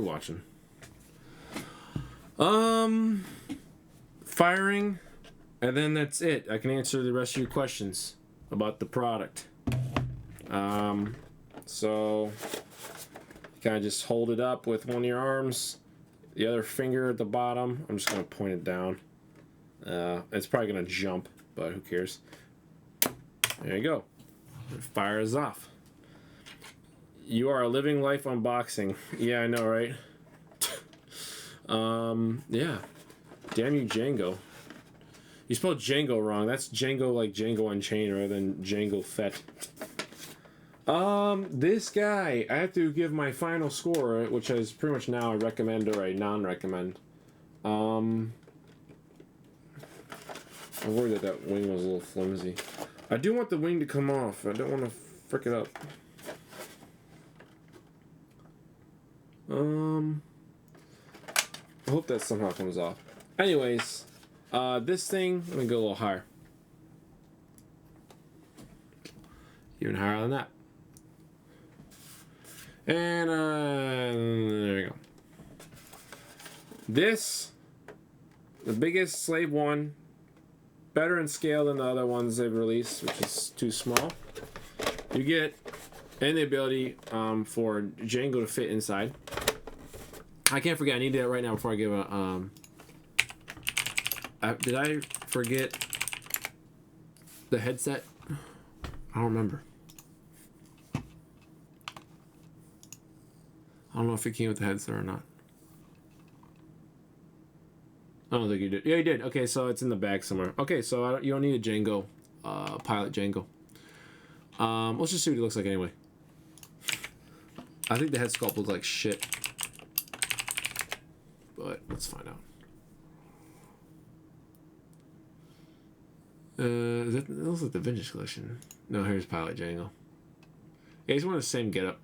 watching. Firing, and then that's it. I can answer the rest of your questions about the product. So kind of just hold it up with one of your arms. The other finger at the bottom, I'm just going to point it down. It's probably going to jump, but who cares? There you go. It fires off. You are a living life unboxing. Yeah, I know, right? Yeah. Damn you, Django. You spelled Django wrong. That's Django like Django Unchained rather than Django Fett. This guy, I have to give my final score, which is pretty much now a recommend or a non-recommend. I'm worried that wing was a little flimsy. I do want the wing to come off. I don't want to frick it up. I hope that somehow comes off. Anyways, this thing, let me go a little higher. Even higher than that. And there we go. This, the biggest Slave 1, better in scale than the other ones they've released, which is too small. You get, and the ability for Django to fit inside. I can't forget, I need that right now before I give a, did I forget the headset? I don't remember. I don't know if it came with the headset or not. I don't think you did. Yeah, you did. Okay, so it's in the bag somewhere. Okay, so you don't need a Django, pilot Django. Let's just see what it looks like anyway. I think the head sculpt looks like shit. But let's find out. That looks like the Vintage Collection. No, here's Pilot Django. Yeah, he's one of the same getup.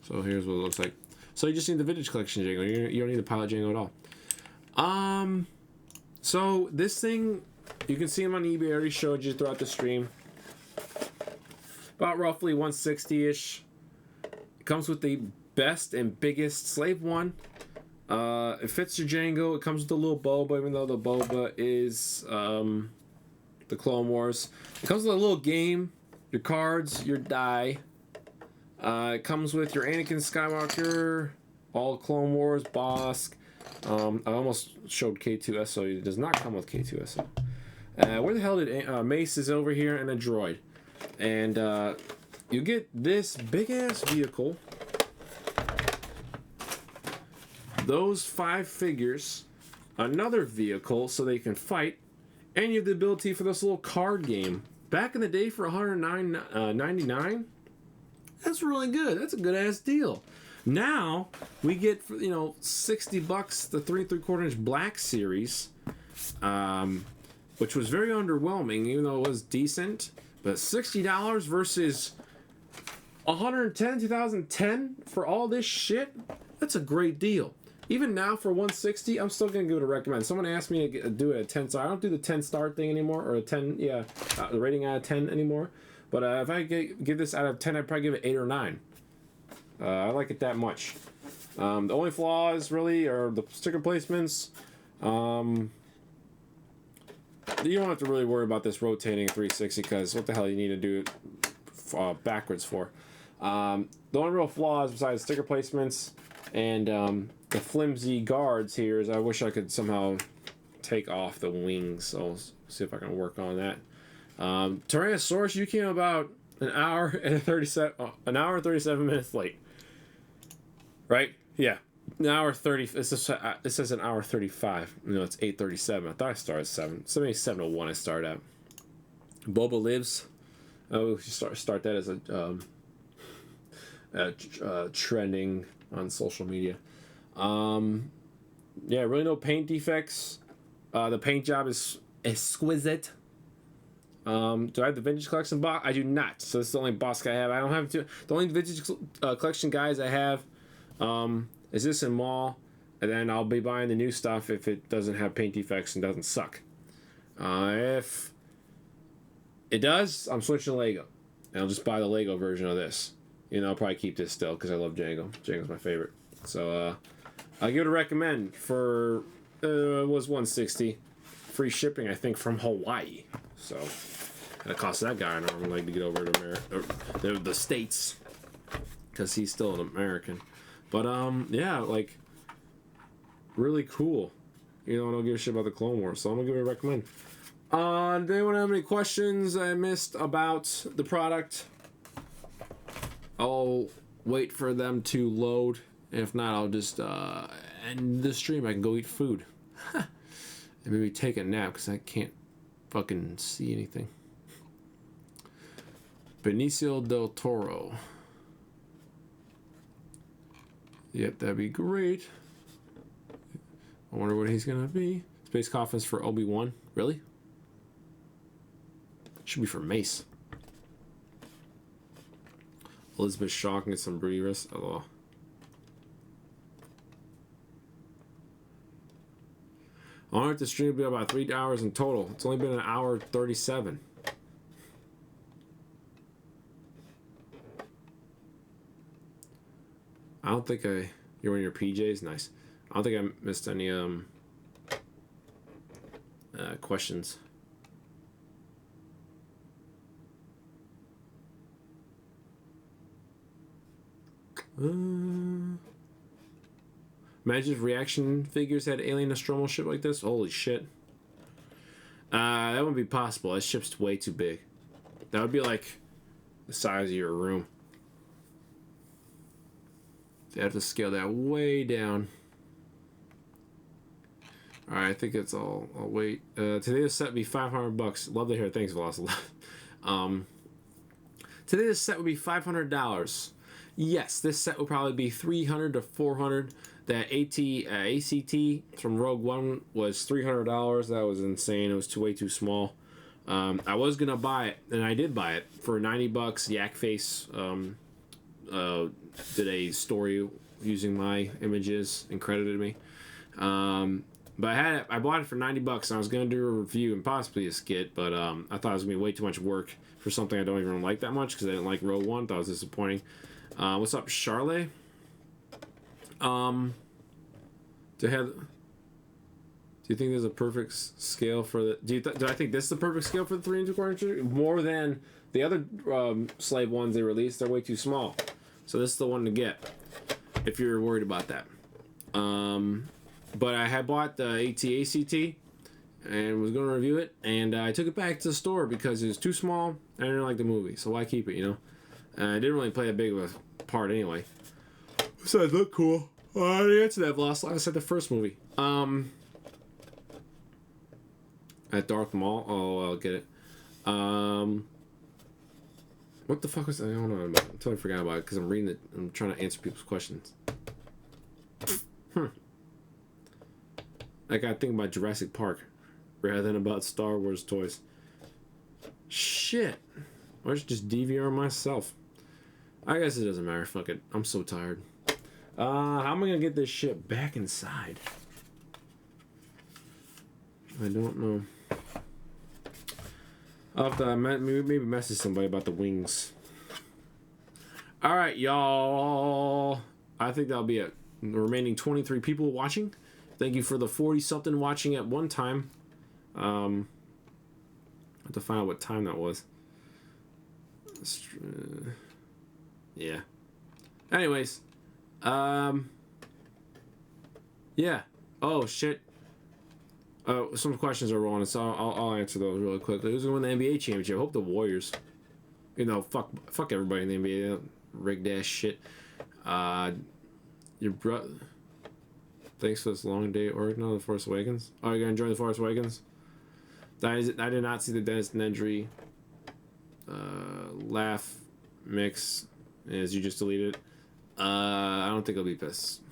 So here's what it looks like. So you just need the Vintage Collection Django. You don't need the Pilot Django at all. So this thing, you can see him on eBay. I already showed you throughout the stream. About roughly 160-ish. It comes with the best and biggest Slave 1. It fits your Django. It comes with a little Boba, even though the Boba is the Clone Wars. It comes with a little game, your cards, your die. It comes with your Anakin Skywalker, all Clone Wars, Bosk. I almost showed K2SO. It does not come with K2SO. Where the hell did Mace is over here and a droid. And you get this big ass vehicle. Those 5 figures, another vehicle so they can fight, and you have the ability for this little card game back in the day for $109.99, that's really good. That's a good ass deal. Now we get for, you know, $60 the 3 3/4 inch Black Series, which was very underwhelming, even though it was decent. But $60 versus 2010 for all this shit. That's a great deal. Even now for 160, I'm still gonna give it a recommend. Someone asked me to do it at 10 star. I don't do the 10 star thing anymore, or a 10, rating out of 10 anymore. But if I give this out of 10, I'd probably give it 8 or 9. I like it that much. The only flaws really are the sticker placements. You don't have to really worry about this rotating 360 because what the hell you need to do it backwards for. The only real flaws besides sticker placements and the flimsy guards here is I wish I could somehow take off the wings. So I'll see if I can work on that. Tyrannosaurus, you came about an hour and 37 minutes late. Right? Yeah. An hour 30. It says an hour 35. No, it's 8:37. I thought I started at 7. 7:01 I started at. Boba lives. Oh, we should start that as a trending on social media. Yeah, really no paint defects. The paint job is exquisite. Do I have the vintage collection box? I do not. So this is the only box I have. I don't have to. The only vintage collection guys I have is this in mall, and then I'll be buying the new stuff if it doesn't have paint defects and doesn't suck. If it does, I'm switching to Lego, and I'll just buy the Lego version of this. You know, I'll probably keep this still because I love Django. Django's my favorite. So I'll give it a recommend for it was $160, free shipping I think from Hawaii. So it cost that guy an arm and leg to get over to America, the States, because he's still an American. But yeah, like really cool. You know, I don't give a shit about the Clone Wars, so I'm gonna give it a recommend. Does anyone have any questions I missed about the product? I'll wait for them to load. If not, I'll just end the stream. I can go eat food. And maybe take a nap because I can't fucking see anything. Benicio del Toro. Yep, that'd be great. I wonder what he's gonna be. Space Coffins for Obi-Wan. Really? Should be for Mace. Elizabeth Shaw can get some breathers. Oh. I wonder if the stream will be about 3 hours in total. It's only been an hour 37. I don't think you're wearing your PJs. Nice. I don't think I missed any questions. Imagine if reaction figures had alien Nostromo ship like this. Holy shit. That wouldn't be possible. That ship's way too big. That would be like the size of your room. They have to scale that way down. Alright, I think that's all. I'll wait. Today the set would be $500. Love to hear. Thanks, Velocity. Today the set would be $500. Yes, this set will probably be $300 to $400. That ACT from Rogue One was $300. That was insane. It was way too small. I was gonna buy it, and I did buy it for $90. Yak Face did a story using my images and credited me. But I bought it for $90, and I was gonna do a review and possibly a skit, but I thought it was gonna be way too much work for something I don't even like that much because I didn't like Rogue One. Thought it was disappointing. What's up, Charlotte? Do you think there's a perfect scale for the? Do I think this is the perfect scale for the 3 3/4 inch? More than the other slave ones they released. They're way too small. So this is the one to get if you're worried about that. But I had bought the AT-ACT and was going to review it, and I took it back to the store because it was too small and I didn't like the movie. So why keep it? You know, I didn't really play that big of a part anyway. So it looked cool. I already answered that last. Like I said, the first movie. At Darth Maul. Oh, I'll get it. What the fuck was I? Hold on, I totally forgot about it because I'm reading it. I'm trying to answer people's questions. I gotta think about Jurassic Park rather than about Star Wars toys. Shit. I should just DVR myself. I guess it doesn't matter. Fuck it. I'm so tired. How am I gonna get this shit back inside? I don't know. I'll have to maybe message somebody about the wings. Alright, y'all. I think that'll be it. The remaining 23 people watching. Thank you for the 40-something watching at one time. I have to find out what time that was. Yeah. Anyways. Yeah. Oh, shit. Some questions are wrong, so I'll answer those really quickly. Who's going to win the NBA championship? I hope the Warriors. You know, fuck everybody in the NBA. Rigged ass shit. Your brother. Thanks for this long day, or no, The Force Awakens. Oh, you're gonna enjoy The Force Awakens? I did not see the Dennis Nedry laugh mix as you just deleted it. I don't think I'll be pissed.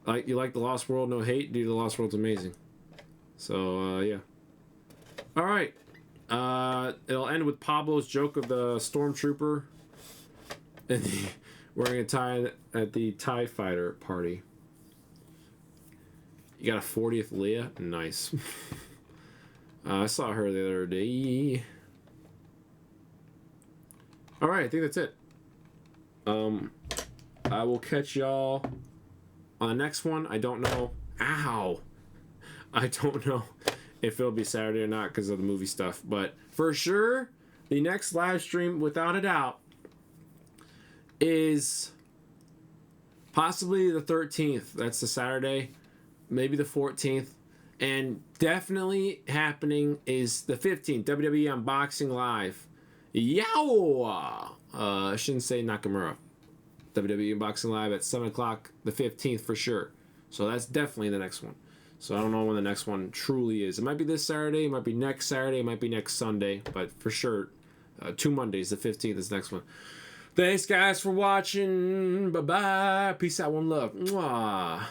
Like, you like The Lost World? No hate, dude. The Lost World's amazing. So yeah. All right. It'll end with Pablo's joke of the stormtrooper and wearing a tie at the TIE Fighter party. You got a 40th Leia? Nice. I saw her the other day. Alright, I think that's it. I will catch y'all on the next one. I don't know. Ow! I don't know if it'll be Saturday or not because of the movie stuff. But for sure, the next live stream, without a doubt, is possibly the 13th. That's the Saturday. Maybe the 14th. And definitely happening is the 15th. WWE Unboxing Live. Yow! I shouldn't say Nakamura. WWE Unboxing Live at 7 o'clock the 15th for sure. So that's definitely the next one. So I don't know when the next one truly is. It might be this Saturday. It might be next Saturday. It might be next Sunday. But for sure, 2 Mondays. The 15th is the next one. Thanks, guys, for watching. Bye-bye. Peace out. One love. Mwah.